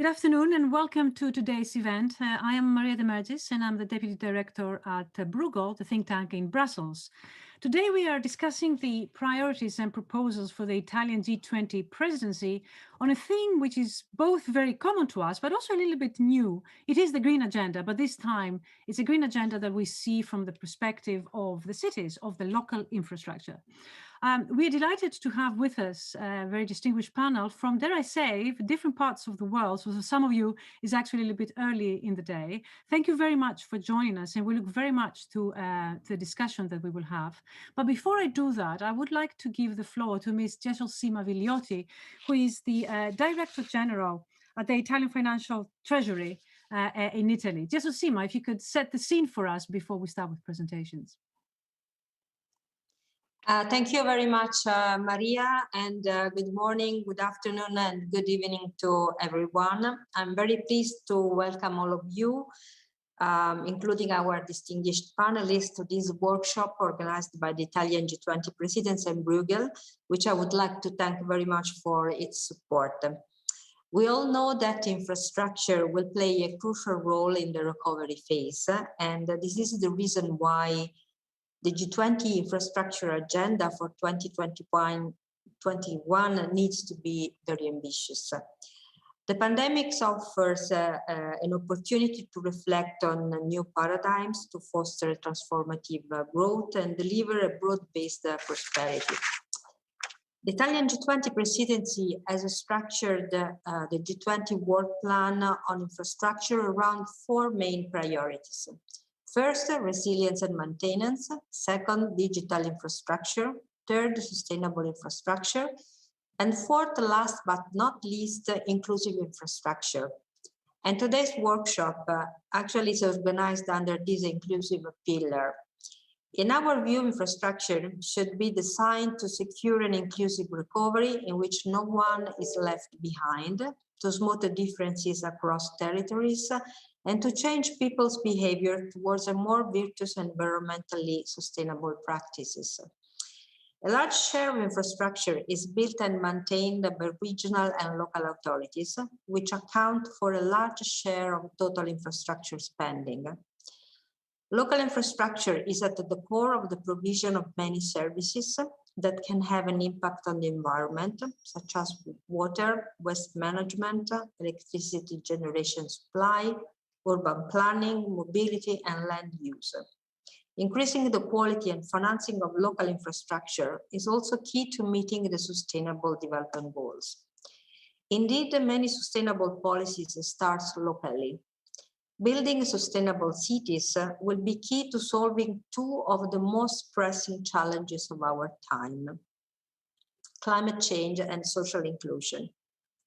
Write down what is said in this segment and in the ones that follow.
Good afternoon and welcome to today's event. I am Maria de Mergis and I'm the Deputy Director at Bruegel, the think tank in Brussels. Today we are discussing the priorities and proposals for the Italian G20 presidency on a theme which is both very common to us, but also a little bit new. It is the green agenda, but this time it's a green agenda that we see from the perspective of the cities, of the local infrastructure. We are delighted to have with us a very distinguished panel from, dare I say, different parts of the world. So for some of you, it's actually a little bit early in the day. Thank you very much for joining us, and we look very much to the discussion that we will have. But before I do that, I would like to give the floor to Ms. Jeselsima Vigliotti, who is the Director General at the Italian Financial Treasury in Italy. Jeselsima, if you could set the scene for us before we start with presentations. Thank you very much, Maria, and good morning, good afternoon, and good evening to everyone. I'm very pleased to welcome all of you, including our distinguished panelists, to this workshop organized by the Italian G20 Presidency and Bruegel, which I would like to thank very much for its support. We all know that infrastructure will play a crucial role in the recovery phase, and this is the reason why the G20 infrastructure agenda for 2021 needs to be very ambitious. The pandemic offers an opportunity to reflect on new paradigms, to foster transformative growth and deliver a broad-based prosperity. The Italian G20 presidency has structured the G20 work plan on infrastructure around four main priorities. First, resilience and maintenance. Second, digital infrastructure. Third, sustainable infrastructure. And fourth, last but not least, inclusive infrastructure. And today's workshop actually is organized under this inclusive pillar. In our view, infrastructure should be designed to secure an inclusive recovery in which no one is left behind, to smooth the differences across territories, and to change people's behavior towards a more virtuous and environmentally sustainable practices. A large share of infrastructure is built and maintained by regional and local authorities, which account for a large share of total infrastructure spending. Local infrastructure is at the core of the provision of many services that can have an impact on the environment, such as water, waste management, electricity generation supply, urban planning, mobility, and land use. Increasing the quality and financing of local infrastructure is also key to meeting the Sustainable Development Goals. Indeed, many sustainable policies start locally. Building sustainable cities will be key to solving two of the most pressing challenges of our time: climate change and social inclusion.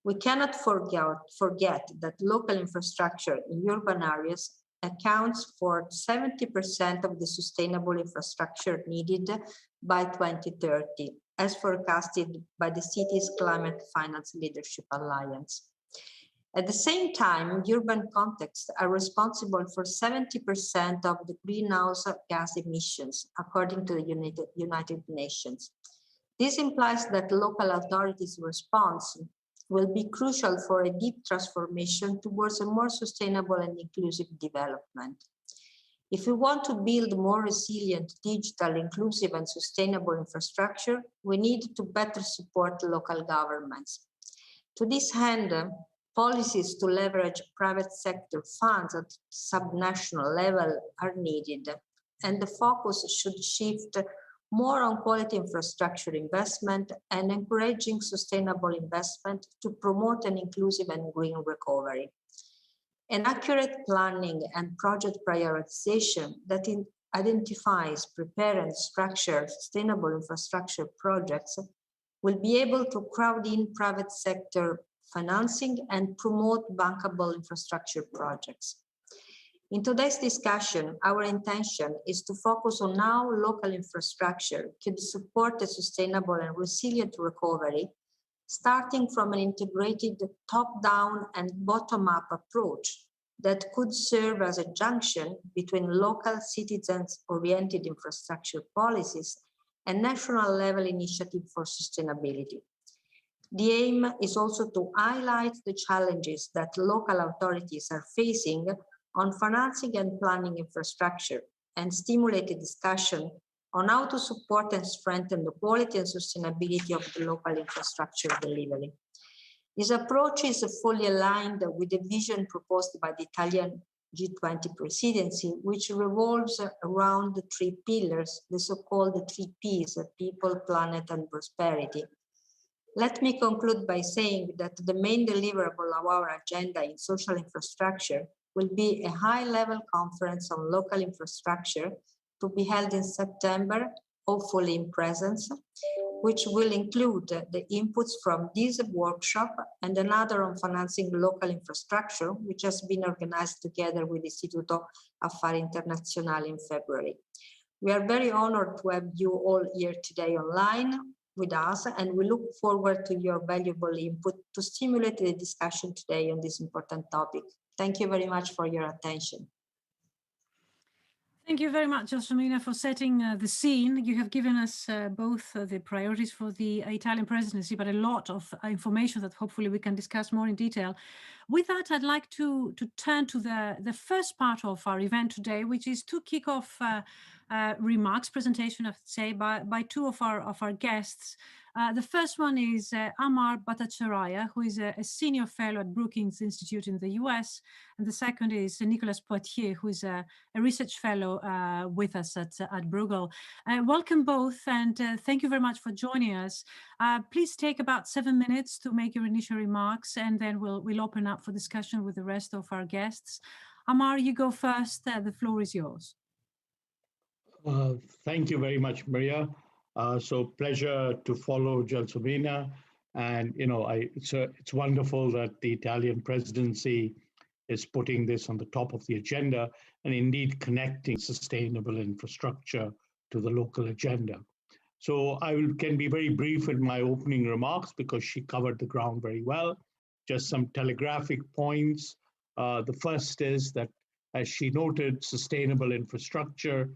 We cannot forget that local infrastructure in urban areas accounts for 70% of the sustainable infrastructure needed by 2030, as forecasted by the Cities Climate Finance Leadership Alliance. At the same time, urban contexts are responsible for 70% of the greenhouse gas emissions, according to the United Nations. This implies that local authorities' response will be crucial for a deep transformation towards a more sustainable and inclusive development. If we want to build more resilient, digital, inclusive, and sustainable infrastructure, we need to better support local governments. To this end, policies to leverage private sector funds at subnational level are needed, and the focus should shift more on quality infrastructure investment and encouraging sustainable investment to promote an inclusive and green recovery. An accurate planning and project prioritization that identifies, prepare, and structure sustainable infrastructure projects will be able to crowd in private sector financing and promote bankable infrastructure projects. In today's discussion, our intention is to focus on how local infrastructure could support a sustainable and resilient recovery, starting from an integrated top-down and bottom-up approach that could serve as a junction between local citizens-oriented infrastructure policies and national-level initiative for sustainability. The aim is also to highlight the challenges that local authorities are facing on financing and planning infrastructure and stimulate a discussion on how to support and strengthen the quality and sustainability of the local infrastructure delivery. This approach is fully aligned with the vision proposed by the Italian G20 presidency, which revolves around the three pillars, the so-called three Ps, people, planet, and prosperity. Let me conclude by saying that the main deliverable of our agenda in social infrastructure will be a high-level conference on local infrastructure to be held in September, hopefully in presence, which will include the inputs from this workshop and another on financing local infrastructure, which has been organized together with Istituto Affari Internazionali in February. We are very honored to have you all here today online with us, and we look forward to your valuable input to stimulate the discussion today on this important topic. Thank you very much for your attention. Thank you very much, Gelsomina, for setting the scene. You have given us both the priorities for the Italian presidency, but a lot of information that hopefully we can discuss more in detail. With that, I'd like to turn to the first part of our event today, which is to kick off remarks, presentation, I would say, by two of our guests. The first one is Amar Bhattacharya, who is a senior fellow at Brookings Institute in the US. And the second is Nicolas Poitier, who is a research fellow with us at Bruegel. Welcome both, and thank you very much for joining us. Please take about 7 minutes to make your initial remarks, and then we'll open up for discussion with the rest of our guests. Amar, you go first. The floor is yours. Thank you very much, Maria. So pleasure to follow Gelsomina, and it's wonderful that the Italian presidency is putting this on the top of the agenda and indeed connecting sustainable infrastructure to the local agenda. So can be very brief in my opening remarks because she covered the ground very well. Just some telegraphic points. The first is that, as she noted, sustainable infrastructure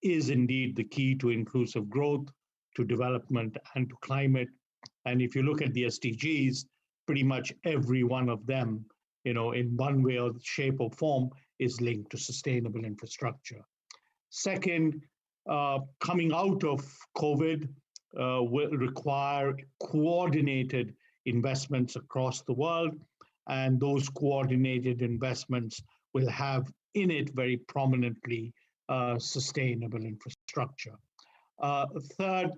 is indeed the key to inclusive growth, to development, and to climate. And if you look at the SDGs, pretty much every one of them, in one way or shape or form, is linked to sustainable infrastructure. Second, coming out of COVID will require coordinated investments across the world, and those coordinated investments will have in it very prominently sustainable infrastructure. Third,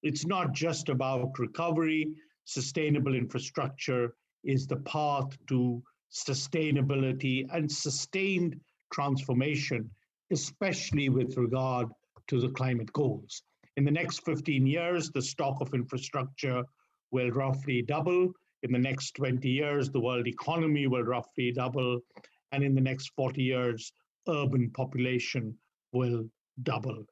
it's not just about recovery. Sustainable infrastructure is the path to sustainability and sustained transformation, especially with regard to the climate goals. In the next 15 years, the stock of infrastructure will roughly double. In the next 20 years, the world economy will roughly double. And in the next 40 years, urban population will double.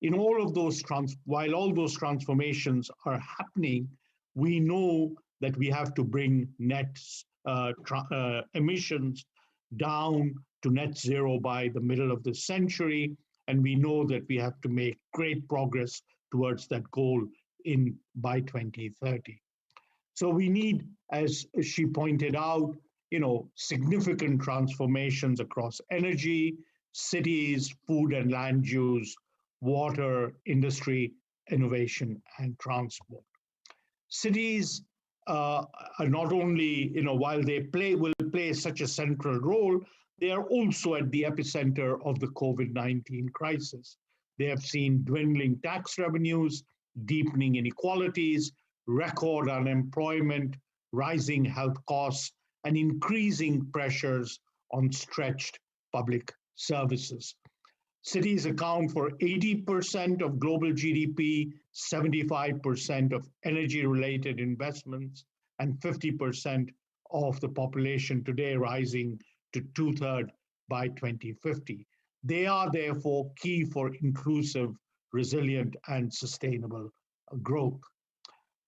In all of those, while all those transformations are happening, we know that we have to bring net emissions down to net zero by the middle of the century. And we know that we have to make great progress towards that goal by 2030. So we need, as she pointed out, significant transformations across energy, cities, food and land use, water, industry, innovation, and transport. Cities are not only, while they will play such a central role, they are also at the epicenter of the COVID-19 crisis. They have seen dwindling tax revenues, deepening inequalities, record unemployment, rising health costs, and increasing pressures on stretched public services. Cities account for 80% of global GDP, 75% of energy-related investments, and 50% of the population today, rising to 2/3 by 2050. They are therefore key for inclusive, resilient, and sustainable growth.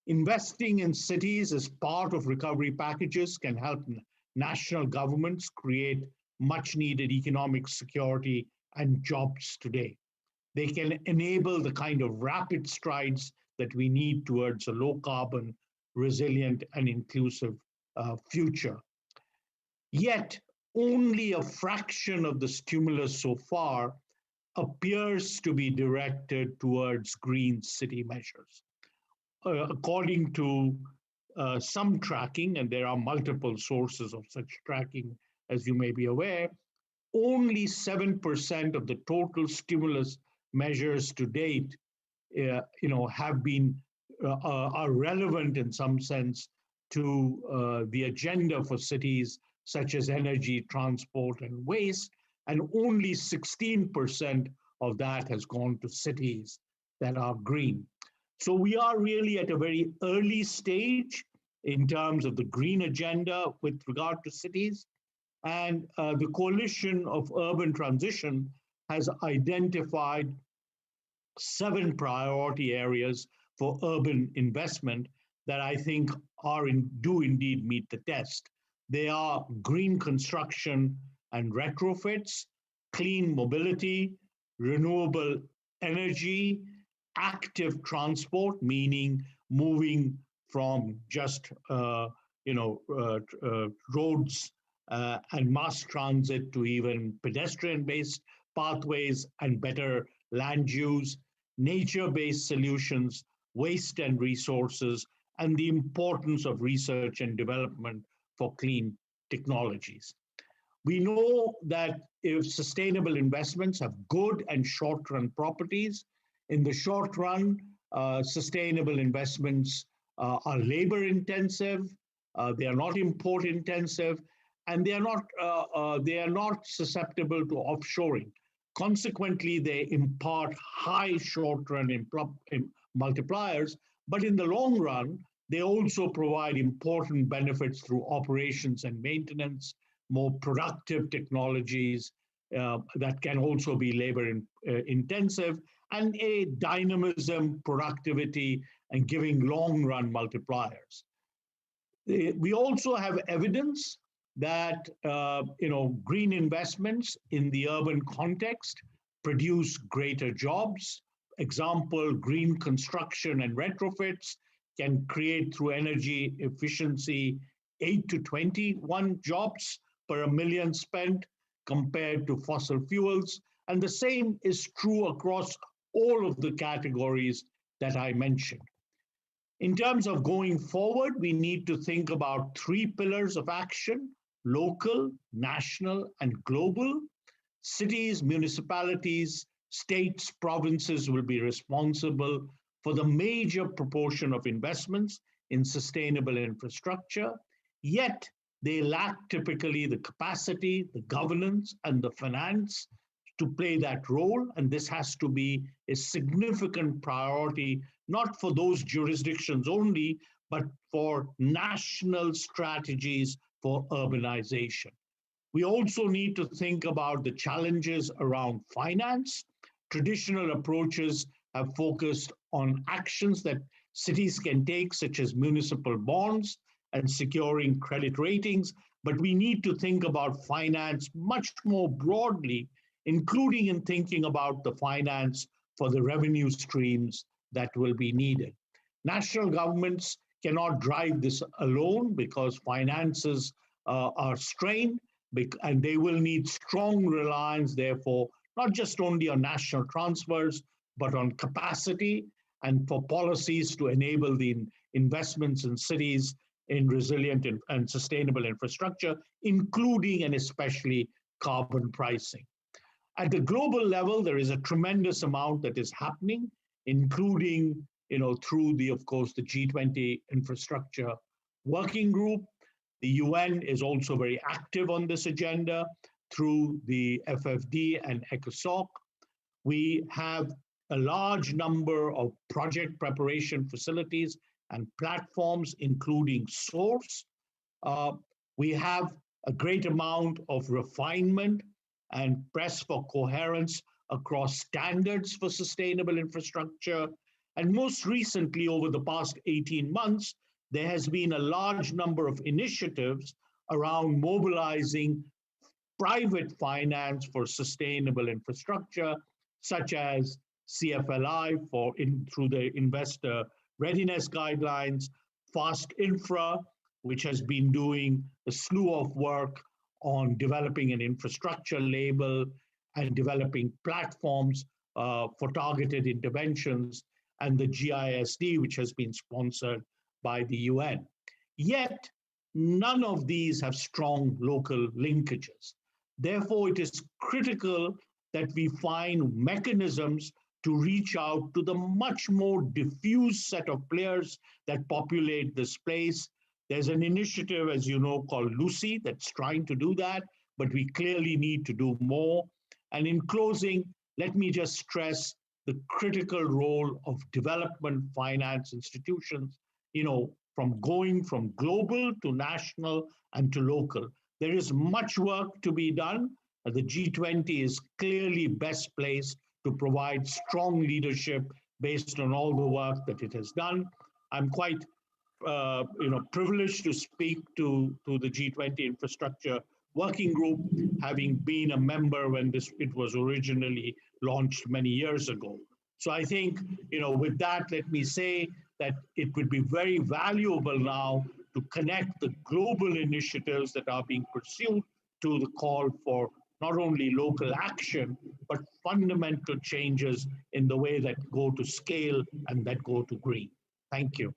Investing in cities as part of recovery packages can help national governments create much needed economic security and jobs today. They can enable the kind of rapid strides that we need towards a low carbon, resilient, and inclusive future. Yet, only a fraction of the stimulus so far appears to be directed towards green city measures. According to some tracking, and there are multiple sources of such tracking, as you may be aware, only 7% of the total stimulus measures to date, have been are relevant in some sense to the agenda for cities such as energy, transport, and waste, and only 16% of that has gone to cities that are green. So we are really at a very early stage in terms of the green agenda with regard to cities. And the Coalition of Urban Transition has identified 7 priority areas for urban investment that I think do indeed meet the test. They are green construction and retrofits, clean mobility, renewable energy, active transport, meaning moving from just roads and mass transit to even pedestrian-based pathways and better land use, nature-based solutions, waste and resources, and the importance of research and development for clean technologies. We know that if sustainable investments have good and short-run properties, in the short run, sustainable investments are labor-intensive, they are not import-intensive, and they are not susceptible to offshoring. Consequently, they impart high short-run multipliers, but in the long run, they also provide important benefits through operations and maintenance, more productive technologies that can also be labor intensive, and a dynamism, productivity, and giving long-run multipliers. We also have evidence that green investments in the urban context produce greater jobs. Example, green construction and retrofits can create through energy efficiency 8 to 21 jobs per a million spent compared to fossil fuels. And the same is true across all of the categories that I mentioned. In terms of going forward, we need to think about 3 pillars of action: local, national, and global. Cities, municipalities, states, provinces will be responsible for the major proportion of investments in sustainable infrastructure, yet they lack typically the capacity, the governance, and the finance to play that role. And this has to be a significant priority, not for those jurisdictions only, but for national strategies for urbanization. We also need to think about the challenges around finance. Traditional approaches have focused on actions that cities can take, such as municipal bonds and securing credit ratings, but we need to think about finance much more broadly, including in thinking about the finance for the revenue streams that will be needed. National governments cannot drive this alone because finances are strained, and they will need strong reliance, therefore, not just only on national transfers, but on capacity and for policies to enable the investments in cities in resilient and sustainable infrastructure, including and especially carbon pricing. At the global level, there is a tremendous amount that is happening, including through of course, the G20 infrastructure working group. The UN is also very active on this agenda through the FFD and ECOSOC. We have a large number of project preparation facilities and platforms, including SOURCE. We have a great amount of refinement and press for coherence across standards for sustainable infrastructure. And most recently, over the past 18 months, there has been a large number of initiatives around mobilizing private finance for sustainable infrastructure, such as CFLI through the investor readiness guidelines, Fast Infra, which has been doing a slew of work on developing an infrastructure label and developing platforms for targeted interventions, and the GISD, which has been sponsored by the UN. Yet, none of these have strong local linkages. Therefore, it is critical that we find mechanisms to reach out to the much more diffuse set of players that populate this place. There's an initiative, as you know, called Lucy that's trying to do that, but we clearly need to do more. And in closing, let me just stress the critical role of development finance institutions, from going from global to national and to local. There is much work to be done. The G20 is clearly best placed to provide strong leadership based on all the work that it has done. I'm quite privileged to speak to the G20 infrastructure working group, having been a member when it was originally launched many years ago. So I think, with that, let me say that it would be very valuable now to connect the global initiatives that are being pursued to the call for not only local action, but fundamental changes in the way that go to scale and that go to green. Thank you.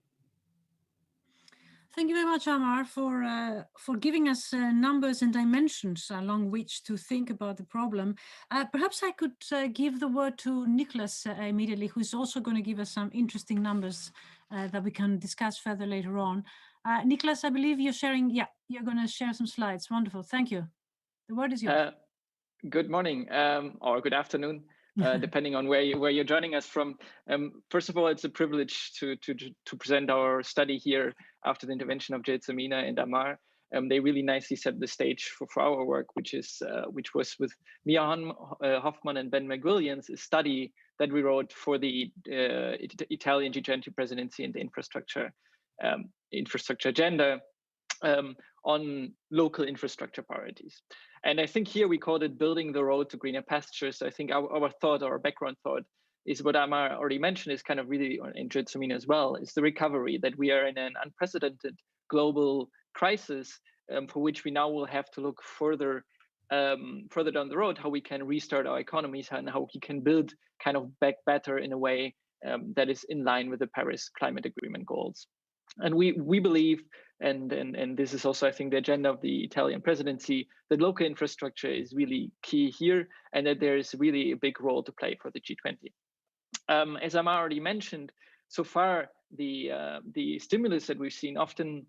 Thank you very much, Amar, for giving us numbers and dimensions along which to think about the problem. Perhaps I could give the word to Nicholas immediately, who's also going to give us some interesting numbers that we can discuss further later on. Nicholas, I believe you're sharing, you're going to share some slides. Wonderful, thank you. The word is yours. Good morning or good afternoon, depending on where you're joining us from. First of all, it's a privilege to present our study here after the intervention of Gelsomina and Amar. They really nicely set the stage for our work, which was with Mia Hoffman and Ben McWilliams, a study that we wrote for the Italian G20 presidency and the infrastructure agenda on local infrastructure priorities. And I think here we called it building the road to greener pastures. I think our background thought is what Amar already mentioned, is kind of really in Gelsomina as well, is the recovery, that we are in an unprecedented global crisis for which we now will have to look further down the road, how we can restart our economies and how we can build kind of back better in a way that is in line with the Paris Climate Agreement goals. And we believe, and this is also, I think, the agenda of the Italian presidency, that local infrastructure is really key here, and that there is really a big role to play for the G20. As Amar already mentioned, so far the stimulus that we've seen often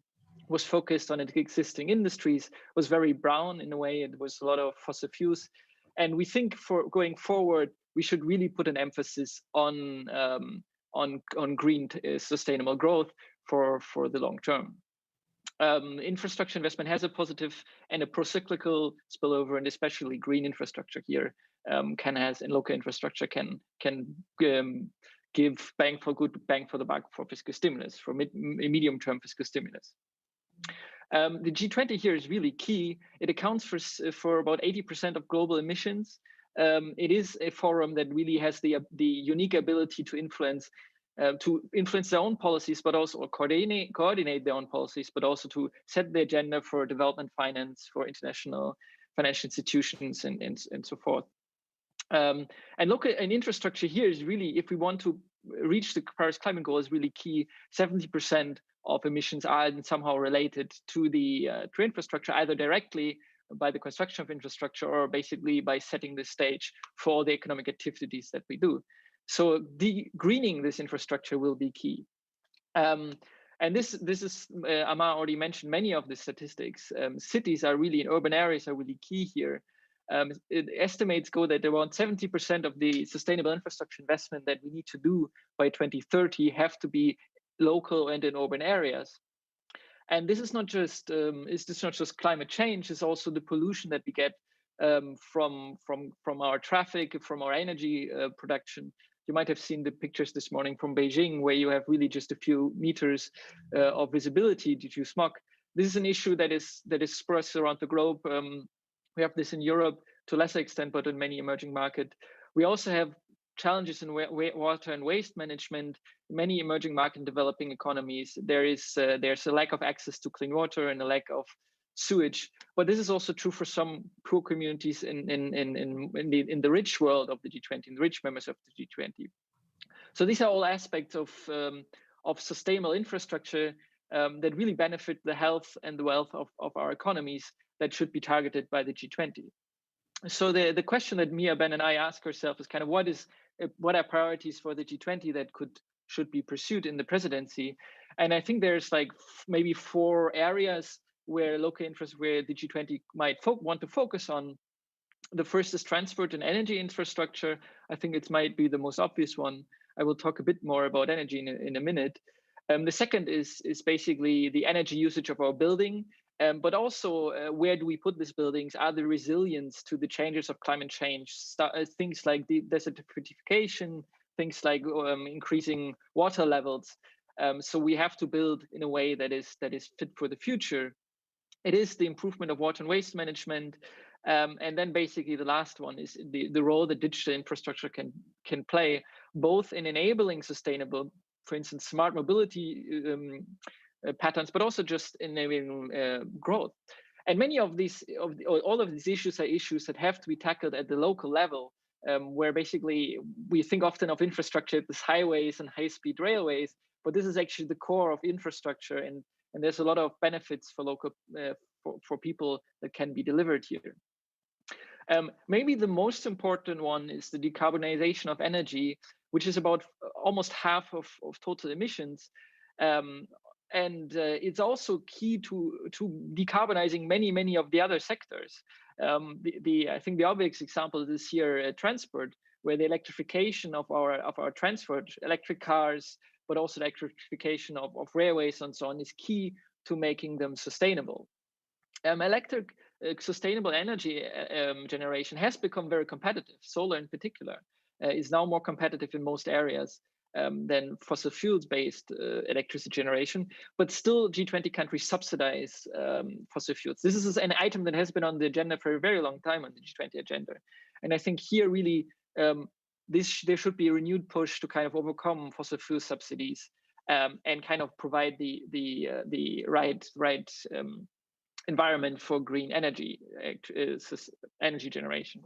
was focused on existing industries, was very brown in a way. It was a lot of fossil fuels, and we think for going forward we should really put an emphasis on green sustainable growth for the long term. Infrastructure investment has a positive and a pro-cyclical spillover, and especially green infrastructure here and local infrastructure can give bang for the buck for fiscal stimulus, for medium-term fiscal stimulus. The G20 here is really key. It accounts for about 80% of global emissions. It is a forum that really has the unique ability to influence their own policies, but also coordinate their own policies, but also to set the agenda for development finance, for international financial institutions, and so forth. And look at infrastructure here is really, if we want to reach the Paris climate goal, is really key. 70% of emissions are somehow related to infrastructure, either directly by the construction of infrastructure or basically by setting the stage for the economic activities that we do. So greening this infrastructure will be key. And this is, Amar already mentioned many of the statistics. Cities are really, in urban areas are really key here. Estimates go that around 70% of the sustainable infrastructure investment that we need to do by 2030 have to be local and in urban areas. And this is not just climate change, it's also the pollution that we get from our traffic, from our energy production. You might have seen the pictures this morning from Beijing, where you have really just a few meters of visibility due to smog. This is an issue that is spread around the globe. We have this in Europe to a lesser extent, but in many emerging markets. We also have challenges in water and waste management. Many emerging market and developing economies, there's a lack of access to clean water and a lack of sewage. But this is also true for some poor communities in the rich world of the G20, in the rich members of the G20. So these are all aspects of sustainable infrastructure that really benefit the health and the wealth of our economies that should be targeted by the G20. So the question that Mia, Ben, and I ask ourselves is kind of what are priorities for the G20 that should be pursued in the presidency? And I think there's like maybe 4 areas where local interest, where the G20 might want to focus on. The first is transport and energy infrastructure. I think it might be the most obvious one. I will talk a bit more about energy in a minute. The second is basically the energy usage of our building, but also where do we put these buildings? Are they resilient to the changes of climate change? Things like the desertification, things like increasing water levels. So we have to build in a way that is fit for the future. It is the improvement of water and waste management. And then basically the last one is the role that digital infrastructure can play, both in enabling sustainable, for instance, smart mobility patterns, but also just enabling growth. And many of these, all of these issues are issues that have to be tackled at the local level, where basically we think often of infrastructure as highways and high-speed railways, but this is actually the core of infrastructure, and there's a lot of benefits for local for people that can be delivered here. Maybe the most important one is the decarbonization of energy, which is about almost half of total emissions. It's also key to decarbonizing many of the other sectors. I think the obvious example is here transport, where the electrification of our transport, electric cars, but also the electrification of railways and so on, is key to making them sustainable. Electric sustainable energy generation has become very competitive. Solar in particular is now more competitive in most areas than fossil fuels-based electricity generation, but still G20 countries subsidize fossil fuels. This is an item that has been on the agenda for a very long time on the G20 agenda. And I think here really there should be a renewed push to kind of overcome fossil fuel subsidies and kind of provide the right environment for green energy generation.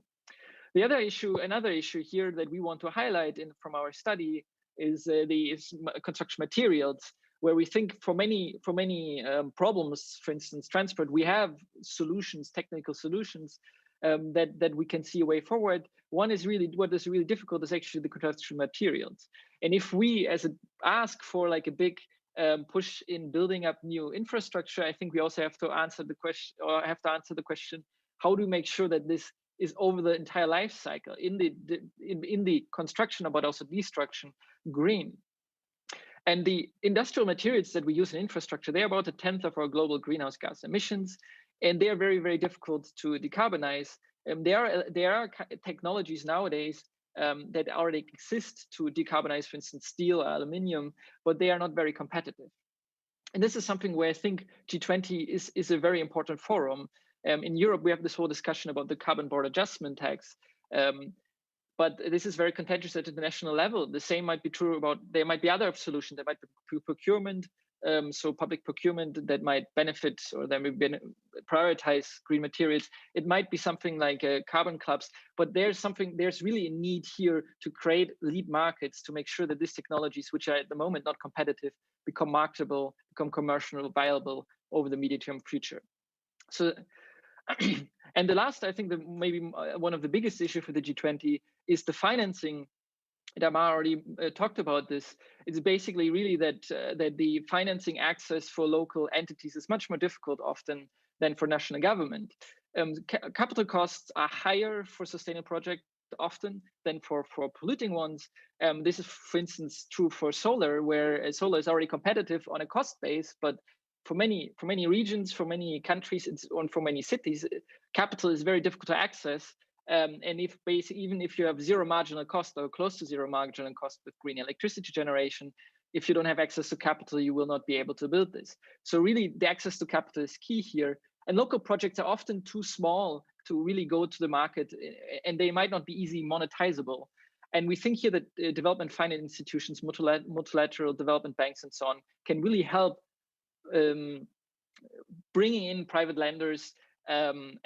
Another issue here that we want to highlight from our study is the construction materials, where we think for many problems, for instance, transport, we have solutions, technical solutions that we can see a way forward. What is really difficult is actually the construction materials. And if we ask for like a big push in building up new infrastructure, I think we also have to answer the question, how do we make sure that this is over the entire life cycle in the construction, but also destruction, green? And the industrial materials that we use in infrastructure, they're about 1/10 of our global greenhouse gas emissions, and they are very, very difficult to decarbonize. There are technologies nowadays that already exist to decarbonize, for instance, steel or aluminium, but they are not very competitive. And this is something where I think G20 is a very important forum. In Europe, we have this whole discussion about the carbon border adjustment tax. But this is very contentious at the national level. The same might be true there might be other solutions. There might be procurement, so public procurement that might benefit or that may prioritize green materials. It might be something like carbon clubs, but there's really a need here to create lead markets to make sure that these technologies, which are at the moment not competitive, become marketable, become commercially viable over the medium-term future. So, and the last, I think maybe one of the biggest issues for the G20 is the financing. Damar already talked about this. It's basically really that the financing access for local entities is much more difficult often than for national government. Capital costs are higher for sustainable projects often than for polluting ones. This is, for instance, true for solar, where solar is already competitive on a cost base, but for many regions, for many countries, and for many cities, capital is very difficult to access. And even if you have zero marginal cost or close to zero marginal cost with green electricity generation, if you don't have access to capital, you will not be able to build this. So really, the access to capital is key here. And local projects are often too small to really go to the market, and they might not be easily monetizable. And we think here that development finance institutions, multilateral development banks, and so on, can really help bringing in private lenders and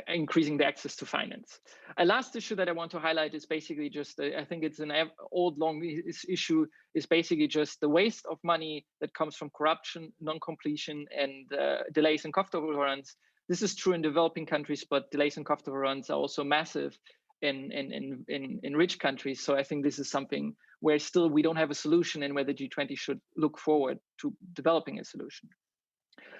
increasing the access to finance. A last issue that I want to highlight is basically just, I think it's an old long issue, is basically just the waste of money that comes from corruption, non-completion, and delays and cost overruns. This is true in developing countries, but delays and cost overruns are also massive in rich countries. So I think this is something where still we don't have a solution, and where the G20 should look forward to developing a solution.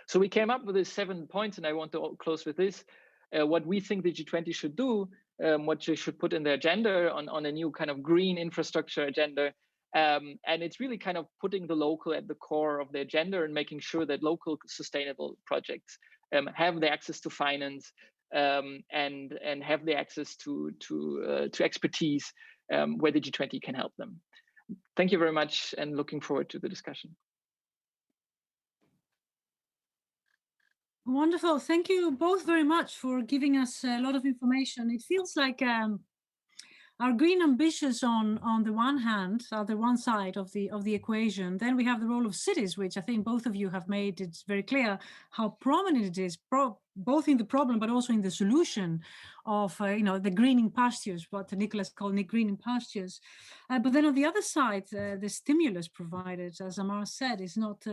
So we came up with these 7 points, and I want to close with this. What we think the G20 should do, what they should put in their agenda on a new kind of green infrastructure agenda. And it's really kind of putting the local at the core of the agenda, and making sure that local sustainable projects have the access to finance and have the access to expertise where the G20 can help them. Thank you very much, and looking forward to the discussion. Wonderful. Thank you both very much for giving us a lot of information. It feels like our green ambitions on the one hand are the one side of the equation. Then we have the role of cities, which I think both of you have made it very clear how prominent it is, both in the problem but also in the solution of the greening pastures, what Nicholas called greening pastures. But then on the other side, the stimulus provided, as Amar said, is not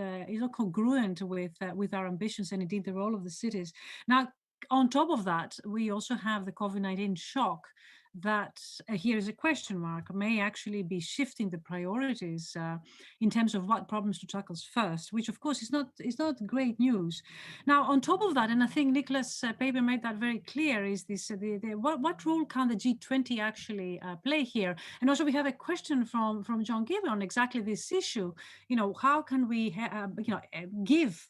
congruent with our ambitions, and indeed the role of the cities. Now, on top of that, we also have the COVID-19 shock that here is a question mark, may actually be shifting the priorities in terms of what problems to tackle first, which of course is not great news. Now, on top of that, and I think Nicholas' paper made that very clear, is this what role can the G20 actually play here? And also we have a question from John Gibbon on exactly this issue. How can we give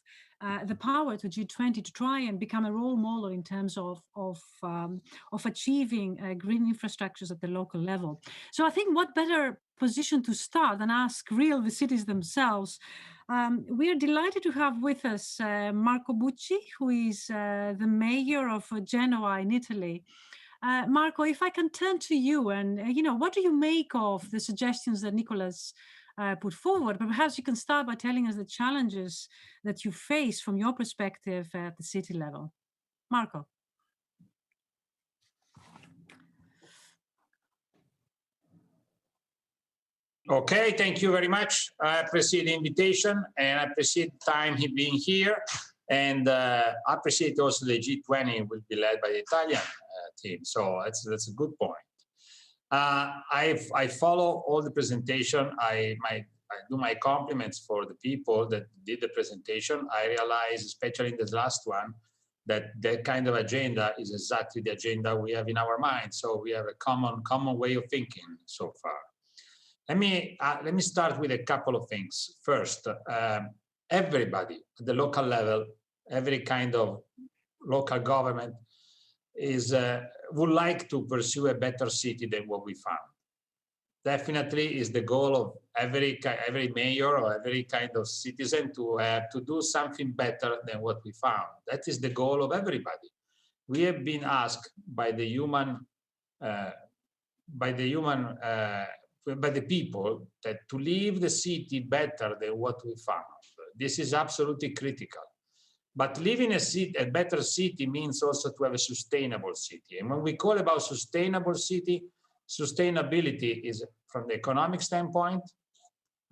the power to G20 to try and become a role model in terms of achieving green infrastructures at the local level. So I think what better position to start than ask the cities themselves. We are delighted to have with us Marco Bucci, who is the mayor of Genoa in Italy. Marco, if I can turn to you, and what do you make of the suggestions that Nicholas put forward? But perhaps you can start by telling us the challenges that you face from your perspective at the city level. Marco. Okay, thank you very much. I appreciate the invitation, and I appreciate time being here. And I appreciate also the G20 will be led by the Italian team. So that's a good point. I follow all the presentation. I do my compliments for the people that did the presentation. I realize, especially in the last one, that kind of agenda is exactly the agenda we have in our mind. So we have a common way of thinking so far. Let me start with a couple of things. First, everybody at the local level, every kind of local government would like to pursue a better city than what we found. Definitely is the goal of every mayor or every kind of citizen to do something better than what we found. That is the goal of everybody. We have been asked by the people that to leave the city better than what we found. This is absolutely critical. But living a better city means also to have a sustainable city. And when we call about sustainable city, sustainability is from the economic standpoint.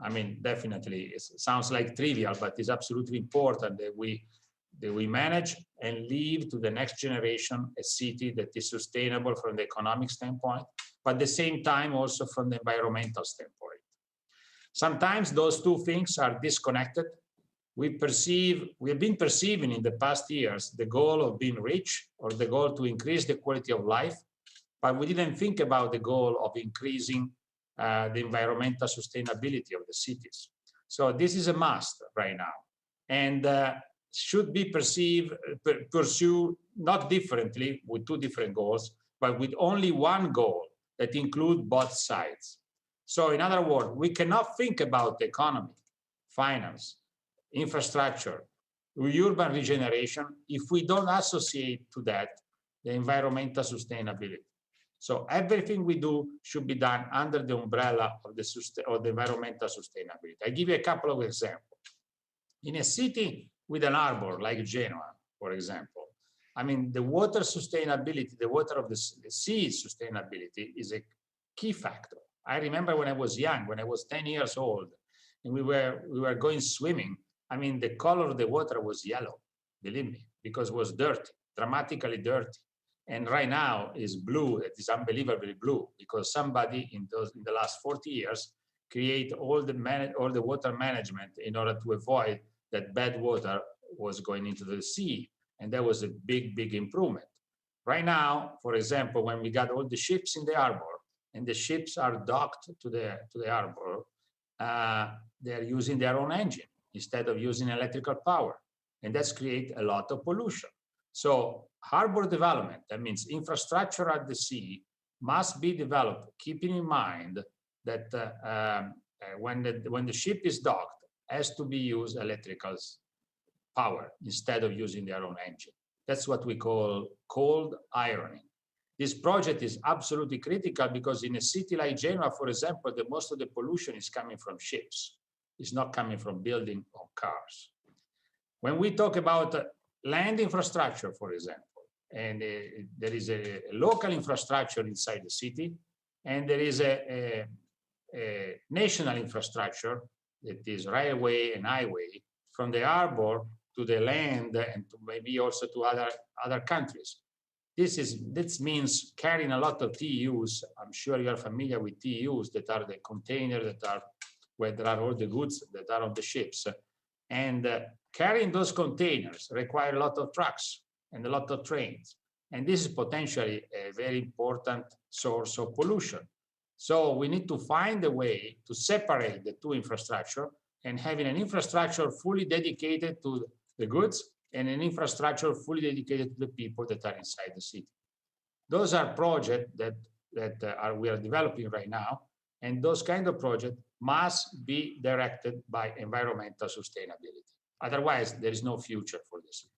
I mean, definitely it sounds like trivial, but it's absolutely important that we manage and leave to the next generation a city that is sustainable from the economic standpoint, but at the same time also from the environmental standpoint. Sometimes those two things are disconnected. We have been perceiving in the past years the goal of being rich or the goal to increase the quality of life, but we didn't think about the goal of increasing the environmental sustainability of the cities. So this is a must right now, and should be pursued not differently with two different goals, but with only one goal that includes both sides. So in other words, we cannot think about the economy, finance, infrastructure, urban regeneration if we don't associate to that the environmental sustainability. So everything we do should be done under the umbrella of the environmental sustainability. I give you a couple of examples. In a city with an harbor like Genoa, for example, I mean, the water sustainability, the water of the sea sustainability is a key factor. I remember when I was young, when I was 10 years old, and we were going swimming. I mean, the color of the water was yellow, believe me, because it was dirty, dramatically dirty. And right now is blue. It is unbelievably blue because somebody in the last 40 years create all the water management in order to avoid that bad water was going into the sea. And that was a big, big improvement. Right now, for example, when we got all the ships in the harbor and the ships are docked to the harbor, they're using their own engine instead of using electrical power. And that's create a lot of pollution. So harbor development, that means infrastructure at the sea, must be developed, keeping in mind that when the ship is docked, has to be used electrical power instead of using their own engine. That's what we call cold ironing. This project is absolutely critical because in a city like Genoa, for example, most of the pollution is coming from ships. It's not coming from building or cars. When we talk about land infrastructure, for example, and there is a local infrastructure inside the city, and there is a national infrastructure that is railway and highway from the harbor to the land and to maybe also to other countries. This means carrying a lot of TEUs. I'm sure you are familiar with TEUs, that are the containers that are where there are all the goods that are on the ships. And carrying those containers require a lot of trucks and a lot of trains. And this is potentially a very important source of pollution. So we need to find a way to separate the two infrastructure and having an infrastructure fully dedicated to the goods and an infrastructure fully dedicated to the people that are inside the city. Those are projects that we are developing right now, and those kind of projects must be directed by environmental sustainability. Otherwise, there is no future for the city.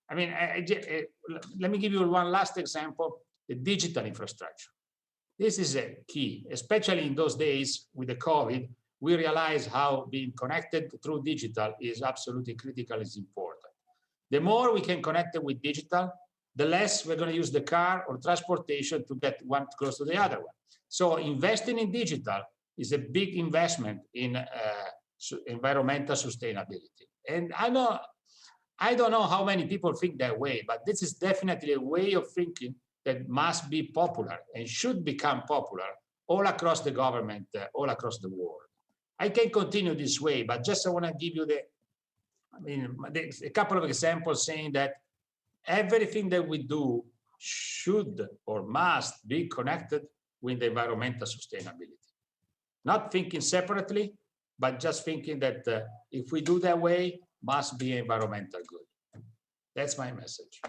I mean, let me give you one last example, the digital infrastructure. This is a key, especially in those days with the COVID. We realize how being connected through digital is absolutely critical, is important. The more we can connect it with digital, the less we're going to use the car or transportation to get one close to the other one. So investing in digital is a big investment in environmental sustainability. And I don't know how many people think that way, but this is definitely a way of thinking that must be popular and should become popular all across the government, all across the world. I can continue this way, but just I want to give you a couple of examples saying that everything that we do should or must be connected with the environmental sustainability. Not thinking separately, but just thinking that if we do that way, must be environmental good. That's my message.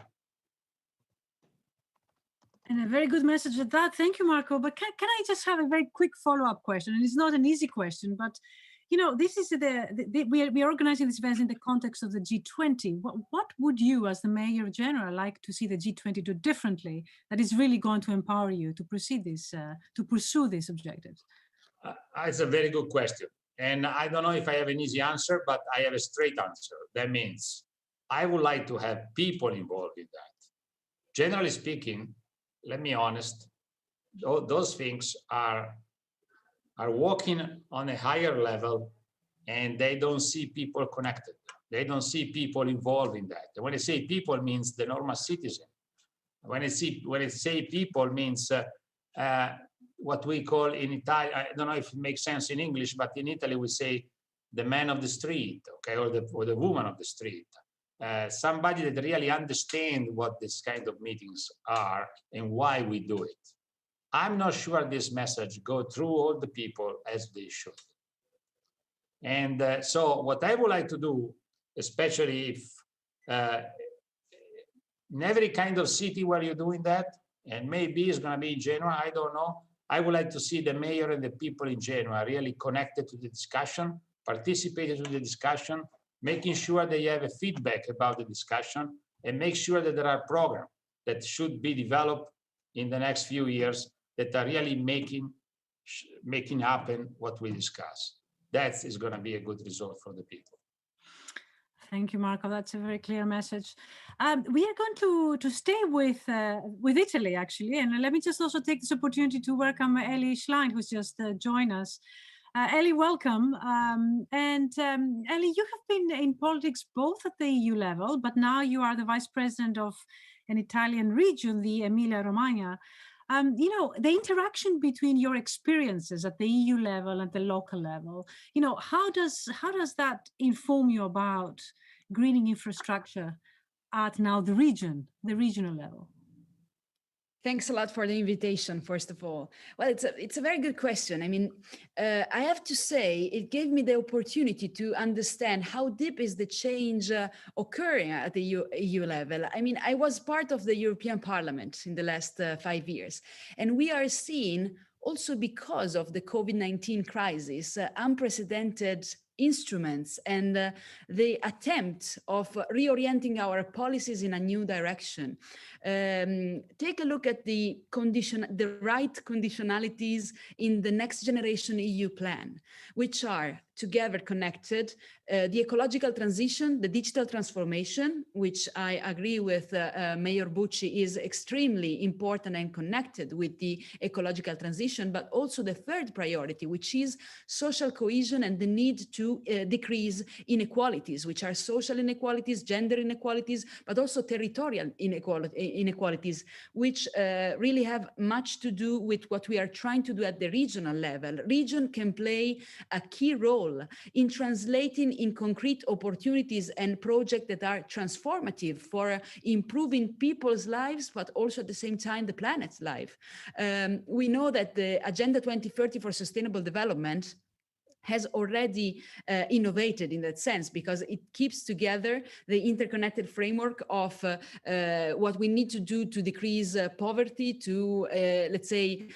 And a very good message at that. Thank you, Marco. But can I just have a very quick follow-up question? And it's not an easy question, but you know, this is we are organizing this event in the context of the G20. What would you, as the Mayor General, like to see the G20 do differently that is really going to empower you to proceed this, to pursue these objectives? It's a very good question. And I don't know if I have an easy answer, but I have a straight answer. That means I would like to have people involved in that. Generally speaking, let me be honest, those things are walking on a higher level, and they don't see people connected. They don't see people involved in that. And when I say people, it means the normal citizen. When I say people, means what we call in Italian, I don't know if it makes sense in English, but in Italy we say the man of the street, okay, or the woman of the street. Somebody that really understands what this kind of meetings are and why we do it. I'm not sure this message goes through all the people as they should. And so what I would like to do, especially if in every kind of city where you're doing that, and maybe it's going to be in Genoa, I don't know, I would like to see the mayor and the people in Genoa really connected to the discussion, participated in the discussion, making sure they have a feedback about the discussion, and make sure that there are programs that should be developed in the next few years that are really making happen what we discuss. That is going to be a good result for the people. Thank you, Marco. That's a very clear message. We are going to stay with Italy, actually. And let me just also take this opportunity to welcome Ellie Schlein, who's just joined us. Ellie, welcome. Ellie, you have been in politics both at the EU level, but now you are the vice president of an Italian region, the Emilia-Romagna. You know, the interaction between your experiences at the EU level and the local level, you know, how does that inform you about greening infrastructure at now the regional level? Thanks a lot for the invitation, first of all. Well, it's a very good question. I mean, I have to say, it gave me the opportunity to understand how deep is the change occurring at the EU level. I mean, I was part of the European Parliament in the last 5 years, and we are seeing, also because of the COVID-19 crisis, unprecedented instruments and the attempt of reorienting our policies in a new direction. Take a look at the right conditionalities in the Next Generation EU plan, which are together connected, the ecological transition, the digital transformation, which I agree with Mayor Bucci is extremely important and connected with the ecological transition, but also the third priority, which is social cohesion and the need to decrease inequalities, which are social inequalities, gender inequalities, but also territorial inequalities, which really have much to do with what we are trying to do at the regional level. Region can play a key role in translating in concrete opportunities and projects that are transformative for improving people's lives, but also at the same time the planet's life. We know that the Agenda 2030 for Sustainable Development has already innovated in that sense, because it keeps together the interconnected framework of what we need to do to decrease poverty, to, let's say,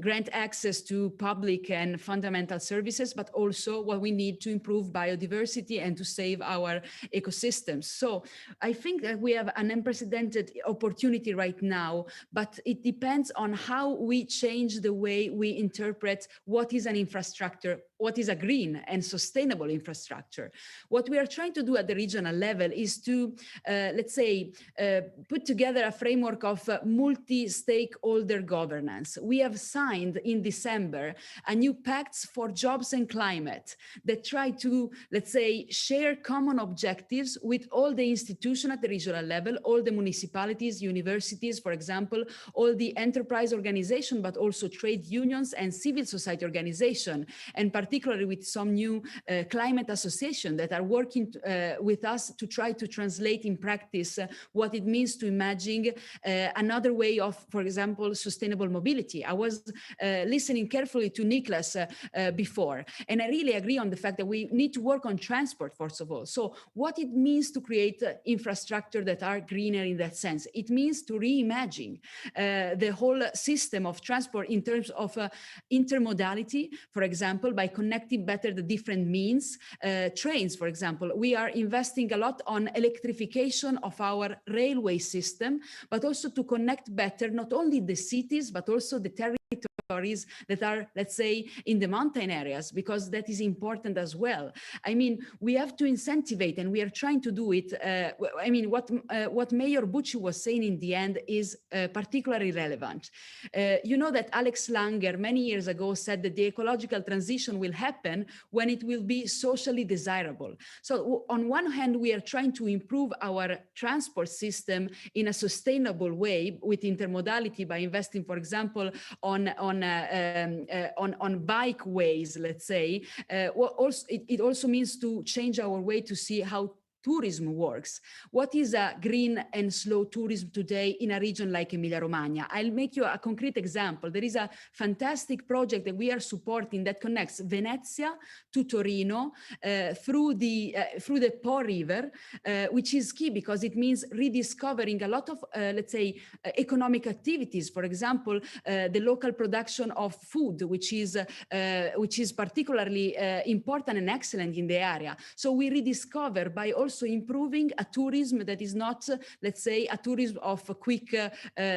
grant access to public and fundamental services, but also what we need to improve biodiversity and to save our ecosystems. So I think that we have an unprecedented opportunity right now, but it depends on how we change the way we interpret what is an infrastructure, what is a green and sustainable infrastructure. What we are trying to do at the regional level is to, let's say, put together a framework of multi-stakeholder governance. We have signed in December a new pact for jobs and climate that try to, let's say, share common objectives with all the institutions at the regional level, all the municipalities, universities, for example, all the enterprise organizations, but also trade unions and civil society organizations, and particularly with some new climate associations that are working with us to try to translate in practice what it means to imagine another way of, for example, sustainable mobility. I was listening carefully to Niklas before, and I really agree on the fact that we need to work on transport, first of all. So what it means to create infrastructure that are greener in that sense, it means to reimagine the whole system of transport in terms of intermodality, for example, by connecting better the different means. Trains, for example, we are investing a lot on electrification of our railway system, but also to connect better not only the cities, but also the territories that are, let's say, in the mountain areas, because that is important as well. I mean, we have to incentivize, and we are trying to do it. I mean, what Mayor Bucci was saying in the end is particularly relevant. You know that Alex Langer many years ago said that the ecological transition will happen when it will be socially desirable. So on one hand, we are trying to improve our transport system in a sustainable way with intermodality by investing, for example, on bikeways, let's say. It also means to change our way to see how tourism works. What is a green and slow tourism today in a region like Emilia-Romagna? I'll make you a concrete example. There is a fantastic project that we are supporting that connects Venezia to Torino through the Po River, which is key because it means rediscovering a lot of, let's say, economic activities. For example, the local production of food, which is particularly important and excellent in the area. So we rediscover by also also improving a tourism that is not, let's say, a tourism of a quick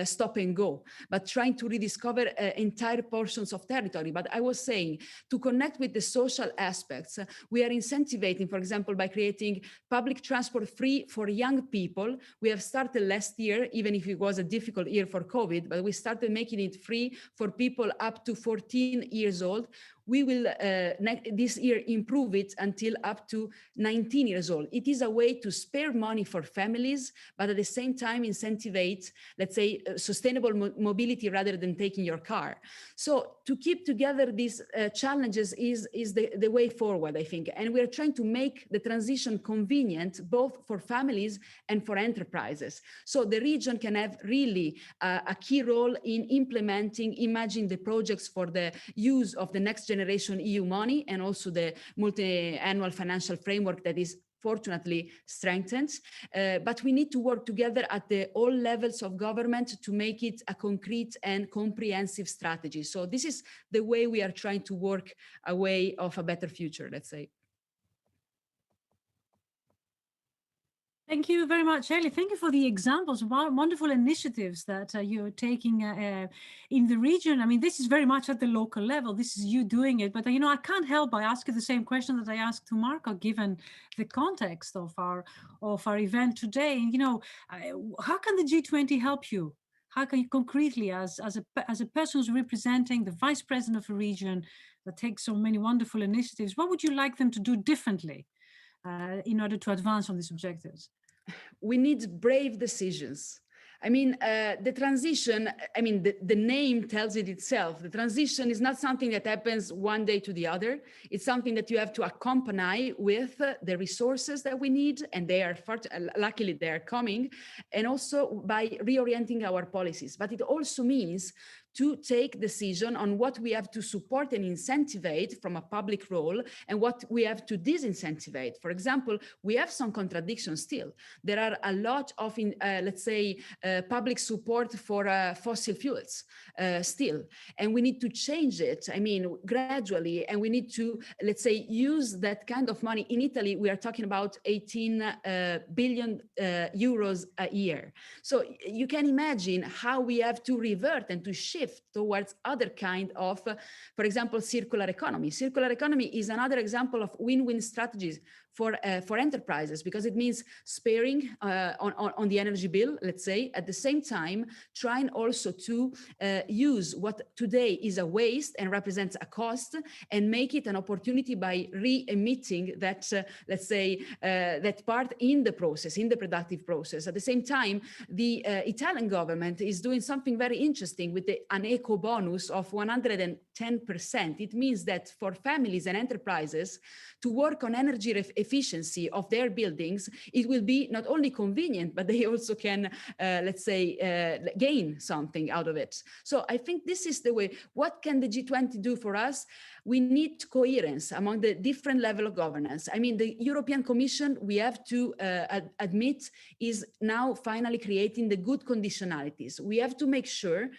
stop and go, but trying to rediscover entire portions of territory. But I was saying, to connect with the social aspects, we are incentivizing, for example, by creating public transport free for young people. We have started last year, even if it was a difficult year for COVID, but we started making it free for people up to 14 years old. We will this year improve it until up to 19 years old. It is a way to spare money for families, but at the same time incentivize, let's say, sustainable mobility rather than taking your car. So to keep together these challenges is the way forward, I think. And we're trying to make the transition convenient, both for families and for enterprises. So the region can have really a key role in implementing, imagining the projects for the use of the next generation EU money, and also the multi-annual financial framework that is fortunately strengthened. But we need to work together at all levels of government to make it a concrete and comprehensive strategy. So this is the way we are trying to work a way of a better future, let's say. Thank you very much, Ellie. Thank you for the examples, wonderful initiatives that you're taking in the region. I mean, this is very much at the local level. This is you doing it. But, I can't help but ask you the same question that I asked to Marco, given the context of our event today. And, how can the G20 help you? How can you concretely, as a person who's representing the vice president of a region that takes so many wonderful initiatives, what would you like them to do differently in order to advance on these objectives? We need brave decisions. I mean, the transition, I mean, the name tells it itself. The transition is not something that happens one day to the other. It's something that you have to accompany with the resources that we need, and they are, luckily, they are coming, and also by reorienting our policies. But it also means to take decision on what we have to support and incentivize from a public role and what we have to disincentivate. For example, we have some contradictions still. There are a lot of, let's say, public support for fossil fuels still, and we need to change it, I mean, gradually, and we need to, let's say, use that kind of money. In Italy, we are talking about 18 billion euros a year. So you can imagine how we have to revert and to shift towards other kind of, for example, circular economy. Circular economy is another example of win-win strategies for enterprises, because it means sparing on the energy bill, let's say, at the same time trying also to use what today is a waste and represents a cost and make it an opportunity by re-emitting that, let's say, that part in the process, in the productive process. At the same time, the Italian government is doing something very interesting with an eco bonus of 110%. It means that for families and enterprises to work on energy efficiency of their buildings, it will be not only convenient, but they also can, let's say, gain something out of it. So I think this is the way. What can the G20 do for us? We need coherence among the different level of governance. I mean, the European Commission, we have to admit, is now finally creating the good conditionalities. We have to make sure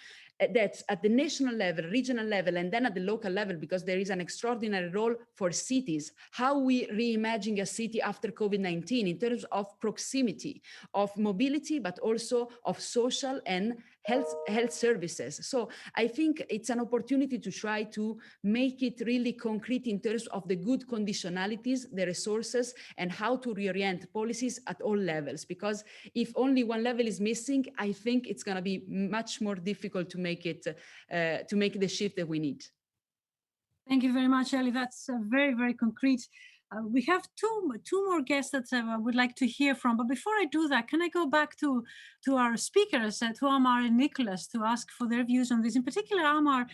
that at the national level, regional level, and then at the local level, because there is an extraordinary role for cities, how we reimagine a city after COVID-19 in terms of proximity, of mobility, but also of social and health services. So I think it's an opportunity to try to make it really concrete in terms of the good conditionalities, the resources, and how to reorient policies at all levels. Because if only one level is missing, I think it's going to be much more difficult to make it, to make the shift that we need. Thank you very much, Ellie. That's very, very concrete. We have two more guests that I would like to hear from. But before I do that, can I go back to our speakers, to Amar and Nicholas, to ask for their views on this? In particular, Amar,